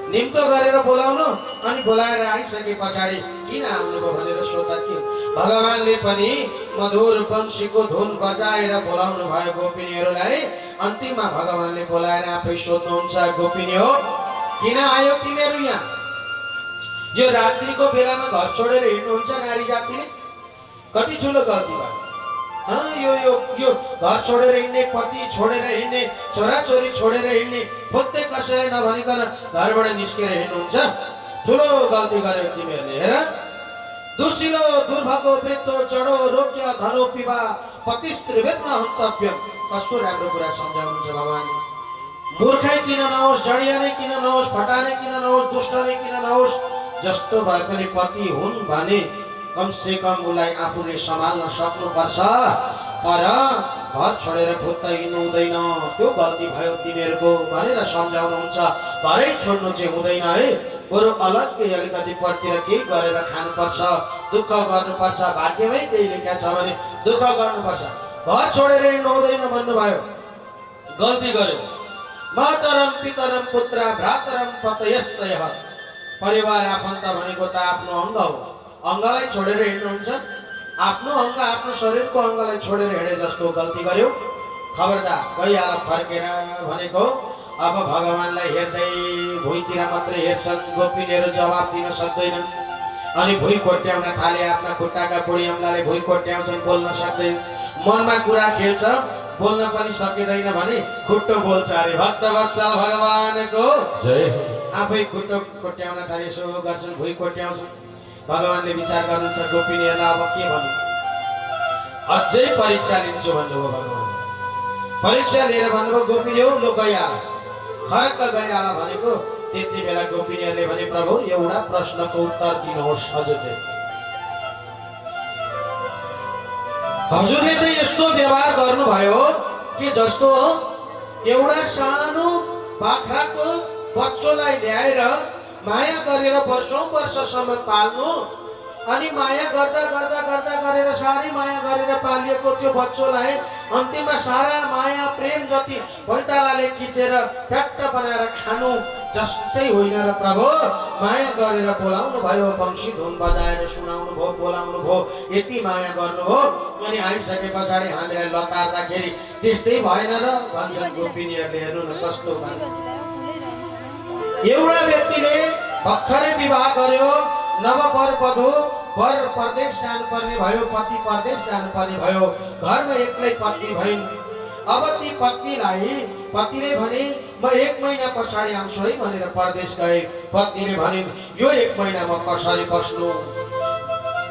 निम्तो गरेर बोलाउनु अनि बोलाएर आइसके पछाडि किन आउनुभयो भनेर सोध्दा के? भगवानले पनि मधुर वंशीको धुन बजाएर बोलाउनु भयो गोपिनीहरूलाई। अन्तिममा भगवानले बोलाएर आफै सोध्नुहुन्छ, गोपिनी हो किन आयो तिमीहरू यहाँ? यो रात्रिको बेलामा घर छोडेर हिँड्नुहुन्छ नारी जातिले? कति ठुलो गल्ती भयो। यो घर छोडेर हिँड्ने, पति छोडेर हिँड्ने, छोराछोरी छोडेर हिँड्ने, फुत्तै कसैले नभनिकन घरबाट निस्केर हिँड्नुहुन्छ। ठुलो गल्ती गर्यो तिमीहरूले। हेर, दुसिलो दुर्भागो वृत्तो चढो रोग्य धनो पिबा पतिस्त्रिवेन्न हन्तव्यम। कस्तो राम्रो कुरा सम्झाउनुहुन्छ भगवान। मूर्खै किन नहोस्, जडिया नै किन नहोस्, फटा नै किन नहोस्, दुष्ट नै किन नहोस्, जस्तो भए पनि पति हुन् भने कम से कम उसलाई आफूले सम्हाल्न सक्नुपर्छ। तर घर छोडेर फुत्तै हिँड्नु हुँदैन, त्यो गल्ती भयो तिमीहरूको भनेर सम्झाउनुहुन्छ। घरै छोड्नु चाहिँ हुँदैन है, बरु अलग्गै अलिकति पढतिर केही गरेर खानुपर्छ, दुःख गर्नुपर्छ। भाग्यमै त्यही लेख्या छ भने दुःख गर्नुपर्छ। घर छोडेर हिँड्नु हुँदैन भन्नुभयो, गल्ती गर्यो। मातरम पितरम पुत्र भ्रातरम पतयश्चयः। परिवार आफन्त भनेको त आफ्नो अङ्ग हो। अङ्गलाई छोडेर हिँड्नुहुन्छ, आफ्नो अङ्ग आफ्नो शरीरको अङ्गलाई छोडेर हिँडे जस्तो गल्ती गर्यो। खबरदार गइहाल फर्केर भनेको। अब भगवानलाई हेर्दै भुइँतिर मात्रै हेर्छन् गोपिनीहरू, जवाब दिन सक्दैनन्। अनि भुइँ कोट्याउन थाले, आफ्ना खुट्टाका बुढी अम्लाले भुइँ कोट्याउँछन्, बोल्न सक्दैन। मनमा कुरा खेल्छ, बोल्न पनि सकिँदैन भने खुट्टो बोल्छ अरे। भक्तवत्सल भगवानको जय हो। आफै खुट्टो कोट्याउन थाले, यसो गर्छन्, भुइँ कोट्याउँछन्। भगवानले विचार गर्नुहुन्छ, गोपिनीहरूलाई अब के भन्नु? अझै परीक्षा लिन्छु भन्नुभयो भगवान। परीक्षा लिएर भन्नुभयो, गोपिनी हो लो गइहाल, खरक्क गइहाल भनेको। त्यति बेला गोपिनीहरूले भने, प्रभु एउटा प्रश्नको उत्तर दिनुहोस्। हजुरले त यस्तो व्यवहार गर्नुभयो कि जस्तो एउटा सानो बाख्राको बच्चोलाई ल्याएर माया गरेर वर्षौं वर्षसम्म पाल्नु, अनि माया गर्दा गर्दा गर्दा गरेर सारी माया गरेर पालिएको त्यो बच्चोलाई अन्तिममा सारा माया प्रेम जति भैँतालाले खिचेर फ्याट्ट बनाएर खानु जस्तै होइन र प्रभु माया गरेर बोलाउनु भयो वंशी धुन बजाएर सुनाउनु भयो बोलाउनु भयो यति माया गर्नुभयो अनि आइसके पछाडि हामीलाई लतार्दाखेरि त्यस्तै भएन र भन्छन् गोपिनीहरूले हेर्नु न कस्तो भयो एउटा व्यक्तिले भर्खरै विवाह गर्यो नववर वधु वर परदेश जानुपर्ने भयो पति परदेश जानुपर्ने भयो घरमा एक्लै पत्नी भइन् अब ती पत्नीलाई पतिले भने म 1 महिना पछाडि आउँछु है भनेर परदेश गए पत्नीले भनिन् यो 1 महिना म कसरी बस्नु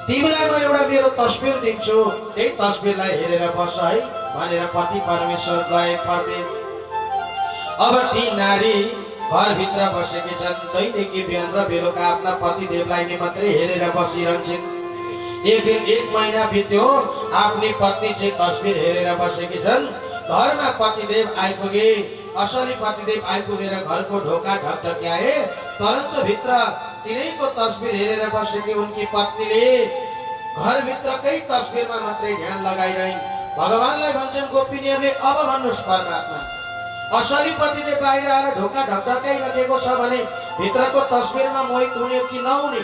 तिमीलाई म एउटा मेरो तस्बिर दिन्छु त्यही तस्बिरलाई हेरेर बस है भनेर पति परमेश्वर गए परदेश अब ती नारी घरभित्र बसेकी छन् दैनिकी बिहान र बेलुका आफ्ना पतिदेवलाई नै मात्रै हेरेर बसिरहन्छन् एक दिन 1 महिना बित्यो आफ्नी पत्नी चाहिँ तस्बिर हेरेर बसेकी छन् घरमा पतिदेव आइपुगे असली पतिदेव आइपुगेर घरको ढोका ढकढक्याए परन्तु भित्र तिनैको तस्बिर हेरेर बसेकी उनकी पत्नीले घरभित्रकै तस्बिरमा मात्रै ध्यान लगाइरहिन् भगवानलाई भन्छन् गोपिनीहरूले अब भन्नुस् परमात्मा असली पतिदेव बाहिर आएर ढोका ढकढक्याइरहेको छ भने भित्रको तस्बिरमा मोहित हुने कि नहुने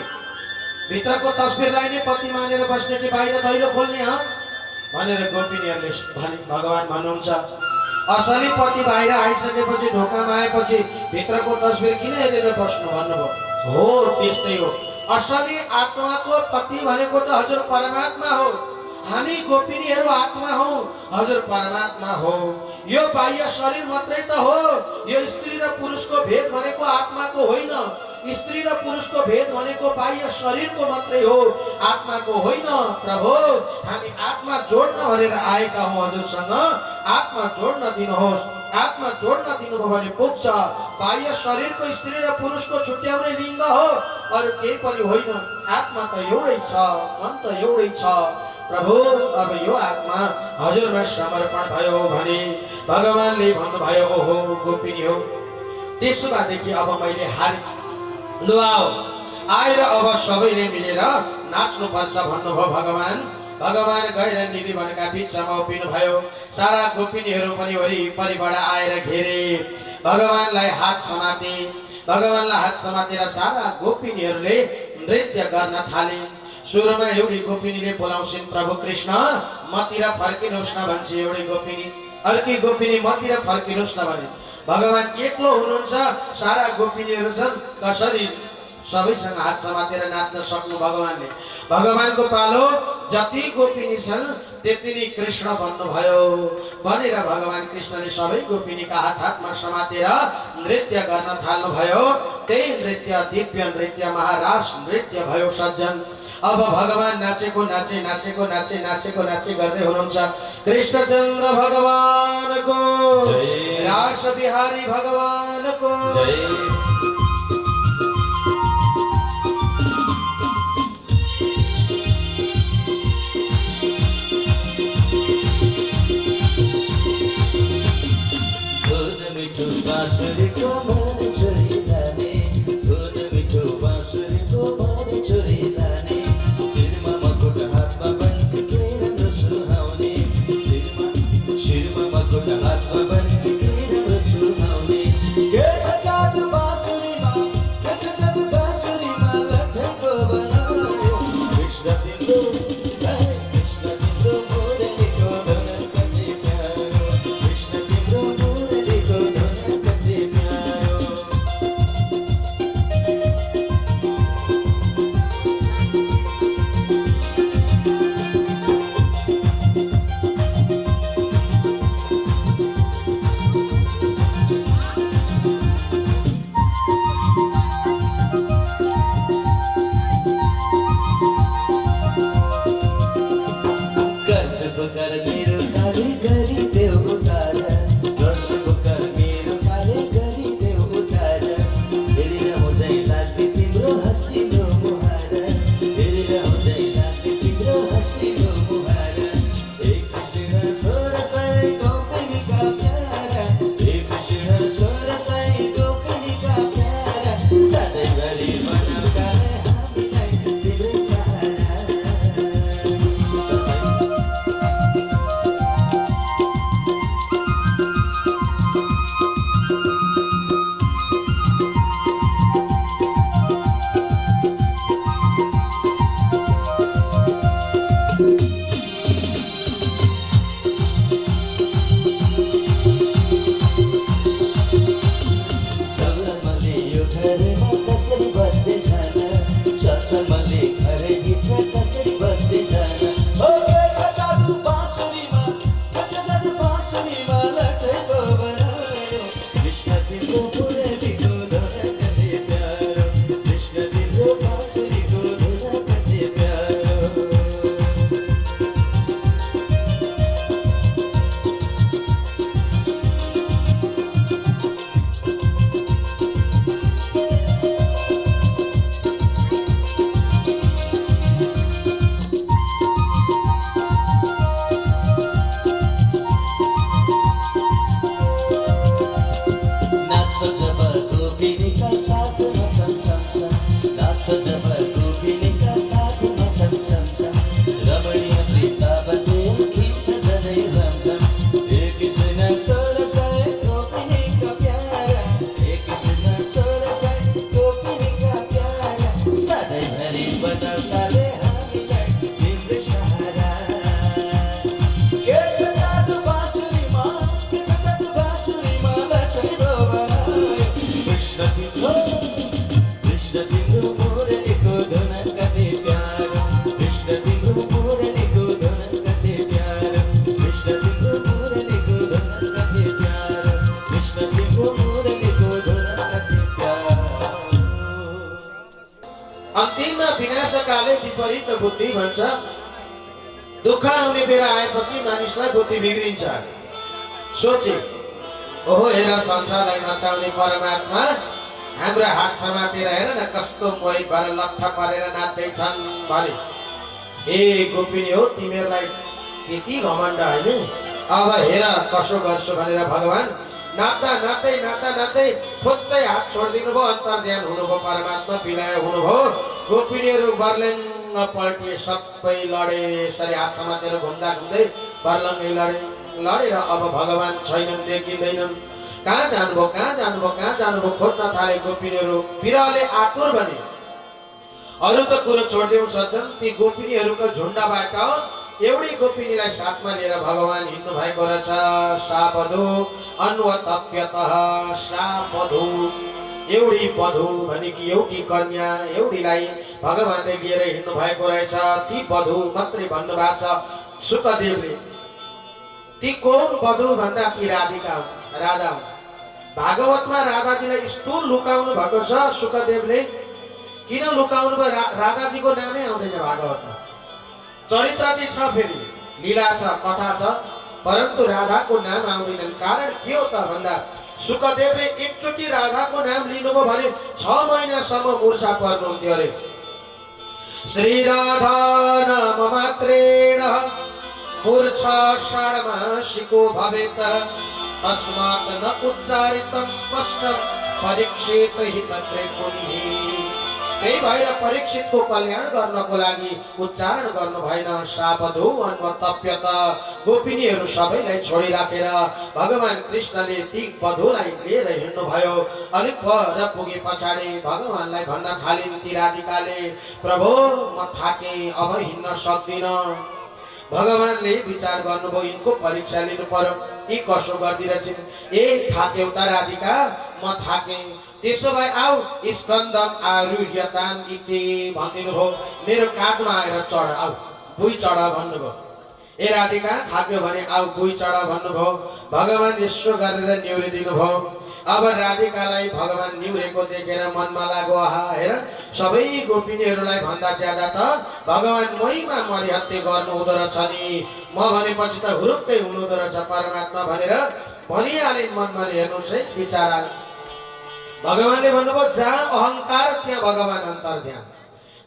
भित्रको तस्बिरलाई नै पति मानेर बस्ने कि बाहिर दैलो खोल्ने ह भनेर गोपिनीहरूले भने भगवान भन्नुहुन्छ असली पति बाहिर आइसकेपछि ढोकामा आएपछि भित्रको तस्बिर किन हेरेर बस्नु भन्नुभयो हो त्यस्तै हो असली आत्माको पति भनेको त हजुर परमात्मा हो हामी गोपिनीहरू आत्मा हौ हजुर परमात्मा हो यो बाह्य शरीर मात्रै त हो यो स्त्री र पुरुषको भेद भनेको आत्माको होइन स्त्री र पुरुषको भेद भनेको बाह्य शरीरको मात्रै हो आत्माको होइन प्रभु हामी आत्मा जोड्न भनेर आएका हौं हजुरसँग आत्मा जोड्न दिनुहोस् आत्मा जोड्न दिनुभयो भने पुग्छ बाह्य शरीरको स्त्री र पुरुषको छुट्याउने लिङ्ग हो अरु केही पनि होइन आत्मा त एउटै छ मन त एउटै छ प्रभु अब यो आत्मा हजुरमा समर्पण भयो भने भगवानले भन्नुभयो ओहो गोपिनी हो त्यसो भएदेखि अब मैले हारे लु आओ आएर अब सबैले मिलेर नाच्नु पर्छ भन्नुभयो भगवान भगवान गएर निधि भनेका बिचमा उभिनु भयो सारा गोपिनीहरू पनि वरिपरिबाट आएर घेरे भगवानलाई हात समाते भगवानलाई हात समातेर सारा गोपिनीहरूले नृत्य गर्न थाले सुरुमा एउटी गोपिनीले बोलाउँछिन् प्रभु कृष्ण मतिर फर्किनुहोस् न भन्छ एउटी गोपिनी अर्की गोपिनी मतिर फर्किनुहोस् न भने भगवान एक्लो हुनुहुन्छ सारा गोपिनीहरू छन् कसरी सबैसँग हात समातेर नाच्न सक्नु भगवानले भगवानको पालो जति गोपिनी छन् त्यति नै कृष्ण भन्नुभयो भनेर भगवान कृष्णले सबै गोपिनीका हातमा समातेर नृत्य गर्न थाल्नुभयो त्यही नृत्य दिव्य नृत्य महाराज नृत्य भयो सज्जन अब भगवान नाचेको नाचे नाचेको नाचे नाचेको नाचे गर्दै हुनुहुन्छ कृष्णचन्द्र भगवानको जय रास बिहारी भगवानको जय तिम्रो मुरलीको धुन कति प्यारो कृष्ण तिम्रो मुरलीको धुन कति प्यारो कृष्ण तिम्रो मुरलीको धुन कति प्यारो। अन्तिममा विनाशकाले विपरीत बुद्धि भन्छ। दुःख आउने बेला आएपछि मानिसलाई बुद्धि बिग्रिन्छ। सोचे ओहो हेर संसारलाई नचाउने परमात्मा हाम्रो हात समातेर हेर न कस्तो मोहित भएर लट्ठ परेर नाच्दैछन् भने ए गोपिनी हो तिमीहरूलाई त्यति घमण्ड होइन। अब हेर कसो गर्छु भनेर भगवान नाच्दा नाच्दै नाच्दा नाच्दै फुत्तै हात छोडिदिनु भयो। अन्तर्ध्यान हुनुभयो, परमात्मा विलय हुनुभयो। गोपिनीहरू बर्लङ्ग पल्टिए, सबै लडे। यसरी हात समातेर घुम्दा घुम्दै बर्लङ्गै लडेर अब भगवान छैनन्, देखिँदैनन्। कहाँ जानुभयो कहाँ जानुभयो कहाँ जानुभयो खोज्न थाले गोपिनीहरू। विरहले आतुर बने। अरू त कुरो छोडिदेऊ सज्जन, ती गोपिनीहरूको झुन्डबाट एउटी गोपिनीलाई साथमा लिएर भगवान हिँड्नु भएको रहेछ। सावधु अन्वतप्यतः सावधु, एउटी वधु भनेकी एउटी कन्या, एउटीलाई भगवानले लिएर हिँड्नु भएको रहेछ। ती वधु मात्रै भन्नुभएको छ सुकदेवले। ती कोन वधु भन्दा ती राधिका राधा हुन्। भागवतमा राधाजीलाई यस्तो लुकाउनु भएको छ सुकदेवले। किन लुकाउनु भयो? राधाजीको नामै आउँदैन भागवतमा। चरित्र चाहिँ छ, फेरि लीला छ, कथा छ, परन्तु राधाको नाम आउँदैनन्। कारण के हो त भन्दा सुकदेवले एकचोटि राधाको नाम लिनुभयो भने 6 महिनासम्म मूर्छा पर्नुहुन्थ्यो अरे। श्री राधा नाम मात्रेण मूर्छा षाण्मासिको भवेत् तस्मात् न उच्चारितं स्पष्ट परीक्षित हितत्रिपुनिः। त्यही भएर परीक्षितको कल्याण गर्नको लागि उच्चारण गर्नु भएन। सावधु अन्वतप्यत, गोपिनीहरू सबैलाई छोडिराखेर भगवान कृष्णले ती वधुलाई लिएर हिँड्नु भयो। अलिक पर पुगे पछाडि भगवानलाई भन्न थालिन् ती राधिकाले, प्रभु म थाके, अब हिँड्न सक्दिन। भगवानले विचार गर्नुभयो यिनको परीक्षा लिनु पर्यो, यी कसो गर्दिरहेछन्। ए थाक्यौ त राधिका, म थाके, त्यसो भए आऊ स्कन्दम आरुह्यताम इति भनिदिनु भयो। मेरो काँधमा आएर चढ, आऊ भुइँ चढ भन्नुभयो। ए राधिका थाक्यो भने आऊ भुइँ चढ भन्नुभयो। भगवान यसो गरेर निहुरिदिनु भयो। अब राधिकालाई भगवान निहुरेको देखेर मनमा लाग्यो आहा हेर सबै गोपिनीहरूलाई भन्दा ज्यादा त भगवान मैमा मरिहत्ते गर्नु हुँदो रहेछ नि, म भनेपछि त हुरुक्कै हुनुहुँदो रहेछ परमात्मा भनेर भनिहालिन् मनमा। हेर्नुहोस् है विचार। भगवानले भन्नुभयो जहाँ अहंकार त्यहाँ भगवान अन्तर्ध्यान।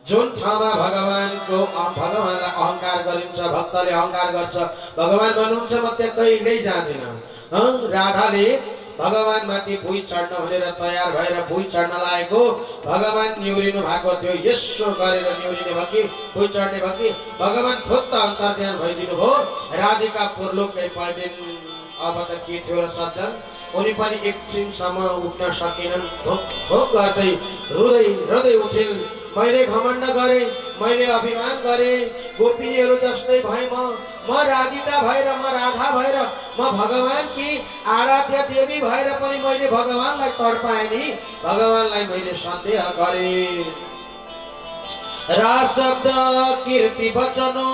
जुन ठाउँमा भगवानलाई अहंकार गरिन्छ, भक्तले अहंकार गर्छ, भगवान भन्नुहुन्छ म त्यहाँ कहिल्यै जाँदिन। राधाले भगवान माथि भुइँ चढ्न भनेर तयार भएर भुइँ चढ्न लागेको भगवान निहुरिनु भएको थियो। यसो गरेर निहुरिने भयो कि भुइँ चढ्ने भयो कि भगवान फुत्त अन्तर्ध्यान भइदिनु भयो। राधिका पुर्लुक्कै पल्टिन्। अब त के थियो र सज्जन, उनी पनि एकछिनसम्म उठ्न सकेनन्। ढोक गर्दै रुँदै रुँदै उठिन्। मैले घमण्ड गरे, मैले अभिमान गरे, गोपिनीहरू जस्तै भए म राधिका भएर, म राधा भएर, म भगवान की आराध्य देवी भएर पनि मैले भगवानलाई तडपाएँ नि, भगवानलाई मैले सन्देह गरे। रास शब्द कीर्ति वचनो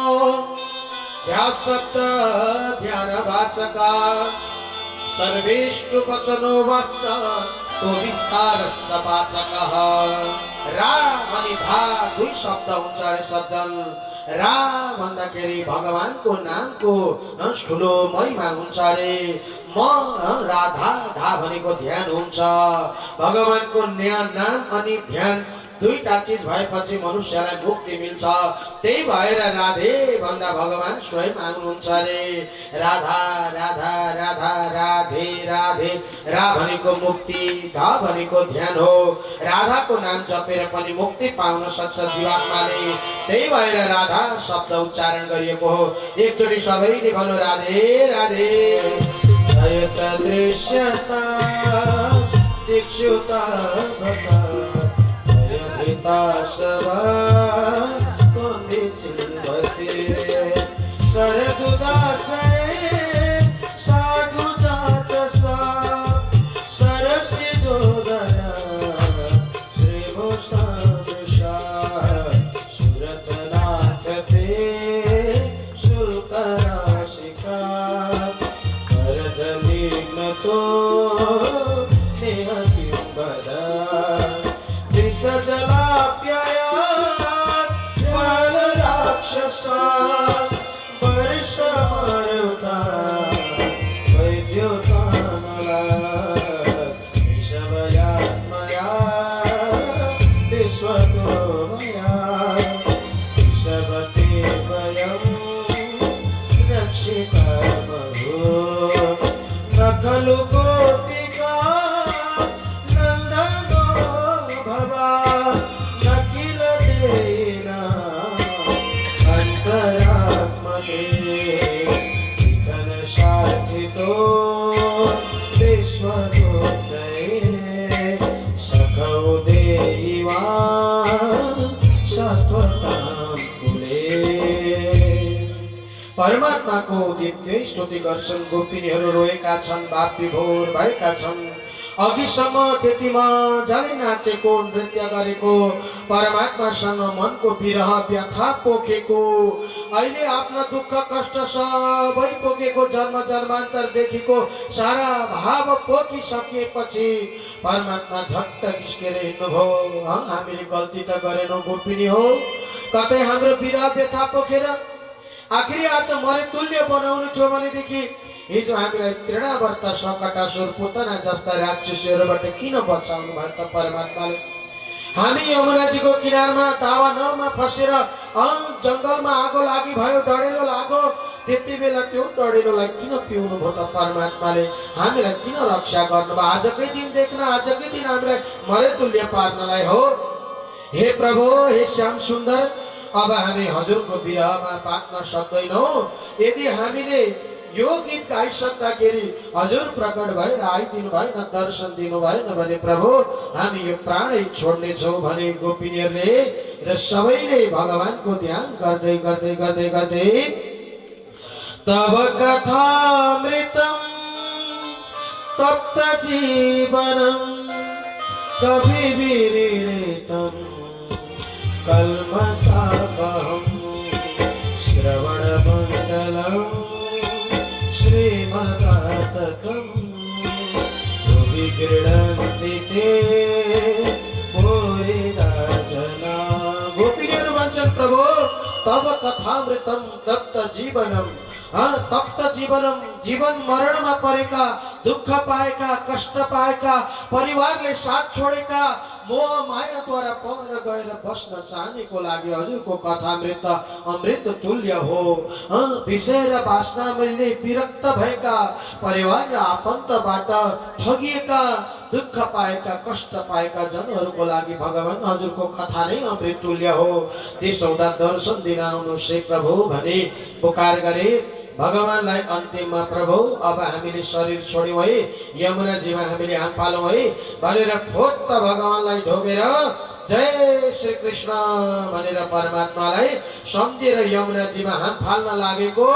ध्यास शब्द ध्यान वाचका सर्वेष्टु वचनो वाच तो विस्तारस्त वाचकः। रा अनि धा दुई शब्द हुन्छ अरे सज्जन। रा भन्दाखेरि भगवानको नामको ठुलो महिमा हुन्छ अरे। म राधा, धा भनेको ध्यान हुन्छ। भगवानको नाम अनि ध्यान दुईटा चीज भएपछि मनुष्यलाई मुक्ति मिल्छ। त्यही भएर राधे भन्दा भगवान स्वयं आउनुहुन्छ अरे। राधा राधा राधा राधे राधे। रा भनेको मुक्ति, धा भनेको ध्यान हो। राधाको नाम जपेर पनि मुक्ति पाउन सक्छ जीवात्माले। त्यही भएर राधा शब्द उच्चारण गरिएको हो। एकचोटि सबैले भन्नु राधे राधे। जयत दृश्यता दीक्षुता साधु जात सरस्य जोदन श्री भूषण सुरतनाथ ते वर्ष मारुता वैद्युतानला ऋषभयात्मया विश्वतोमया ऋषभते वयं रक्षितामहो न खलु गोपिका नन्दनो भवा न किल देना अंतरात्मने इथन सार्थितो विश्वतोदये सखौ देहिवा सत्वतां कुले परमात्मा को दिव्य स्तुति गर्छन् गोपिनीहरू रोएका छन् बाप विभोर भएका छन् अघिसम्म त्यतिमा झनै नाचेको नृत्य गरेको परमात्मासँग मनको विरह व्यथा पोखेको अहिले आफ्ना दुःख कष्ट सबै पोखेको जन्म जन्मान्तरदेखिको सारा भाव पोखिसकेपछि परमात्मा झट्ट निस्केर हिँड्नुभयो हामीले गल्ती त गरेनौँ गोपिनी हो कतै हाम्रो विरह व्यथा पोखेर आखिरी आज मरे तुल्य बनाउनु थियो भनेदेखि हिजो हामीलाई तृणावर्त सङ्कटासुर पुतना जस्ता राक्षसहरूबाट किन बचाउनु भयो त परमात्माले हामी यमुनाजीको किनारमा दावा नलमा फसेर जङ्गलमा आगो लागि भयो डढेलो लाग्यो त्यति बेला त्यो डढेलोलाई किन पिउनु भयो त परमात्माले हामीलाई किन रक्षा गर्नुभयो आजकै दिन देख्न आजकै दिन हामीलाई मरे तुल्य पार्नलाई हो हे प्रभु हे श्याम सुन्दर अब हामी हजुरको विरहमा पाक्न सक्दैनौँ यदि हामीले यो गीत गाइसक्दाखेरि हजुर प्रकट भएर आइदिनु भएन दर्शन दिनु भएन भने प्रभु हामी यो प्राणै छोड्नेछौँ भने गोपिनीहरूले र सबैले भगवानको ध्यान गर्दै गर्दै गर्दै गर्दै तव कथामृतं तप्त जीवनं कविभिरीडितं कल्मषापहं श्रवणमण्डलम् श्रीमदाततं विगृह्णन्ति ते पूरिता जना गोपिनीहरू भन्छन् प्रभु तव कथामृतं तप्त जीवनं तप्त जीवनं जीवन मरणमा परेका दुःख पाएका कष्ट पाएका परिवारले साथ छोडेका मोह मायाद्वारा पर गएर बस्न चाहनेको लागि हजुरको कथामृत अमृत तुल्य हो विषय र वासनाले विरक्त भएका परिवार र आफन्तबाट ठगिएका दुःख पाएका कष्ट पाएका जनहरूको लागि भगवान हजुरको कथा नै अमृत तुल्य हो त्यसौदा दर्शन दिन आउनुहोस् हे प्रभु भने पुकार गरे भगवानलाई अन्तिममा प्रभु अब हामीले शरीर छोड्यौँ है यमुनाजीमा हामीले हात फालौँ है भनेर फोत्त भगवानलाई ढोगेर जय श्री कृष्ण भनेर परमात्मालाई सम्झेर यमुनाजीमा हात फाल्न लागेको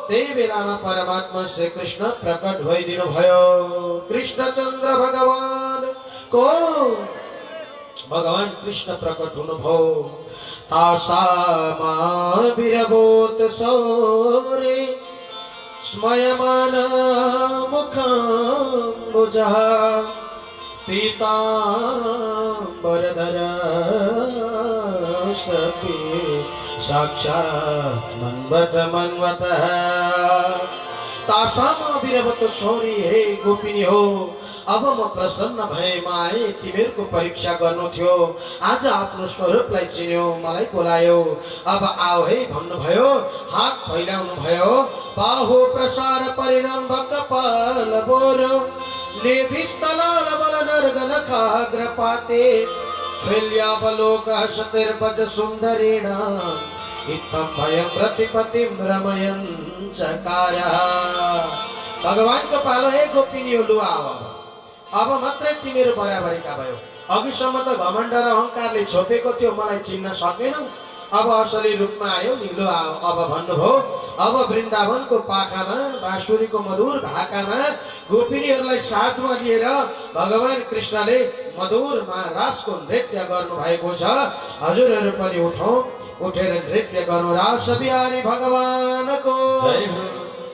त्यही बेलामा परमात्मा श्री कृष्ण प्रकट भइदिनु भयो कृष्णचन्द्र भगवान को भगवान कृष्ण प्रकट हुनुभयो तासामा विरबोत सौरे स्मयमान मुखम्बुजः पीताम्बरधर सपि साक्षात् मन्वतः तासामा विरबोत सौरे हे गोपिनी हो अब म प्रसन्न भएमा आए तिमीहरूको परीक्षा गर्नु थियो आज आफ्नो स्वरूपलाई चिन्यो मलाई बोलायो अब आओ है भन्नुभयो हात फैलाउनु भयो बाहु प्रसार परिणाम कपाल बोरो लेभिस्तलाल बल नर्गन खाग्रपाते शैल्यावलोक हसतिर्भज सुन्दरेण इत्थं भयं प्रतिपतिं रमयन् चकारः भगवानको पालो हे गोपिनीहरू लु आओ अब मात्रै तिमीहरू बराबरीका भयो अघिसम्म त घमण्ड र अहंकारले छोपेको थियो मलाई चिन्न सकेनौ अब असली रूपमा आयो नि लु आओ अब भन्नुभयो अब वृन्दावनको पाखामा बाँसुरीको मधुर भाकामा गोपिनीहरूलाई साथमा लिएर भगवान कृष्णले मधुरमा रासको नृत्य गर्नु भएको छ हजुरहरू पनि उठौँ उठेर नृत्य गर्नु रास बिहारी भगवानको जय हो।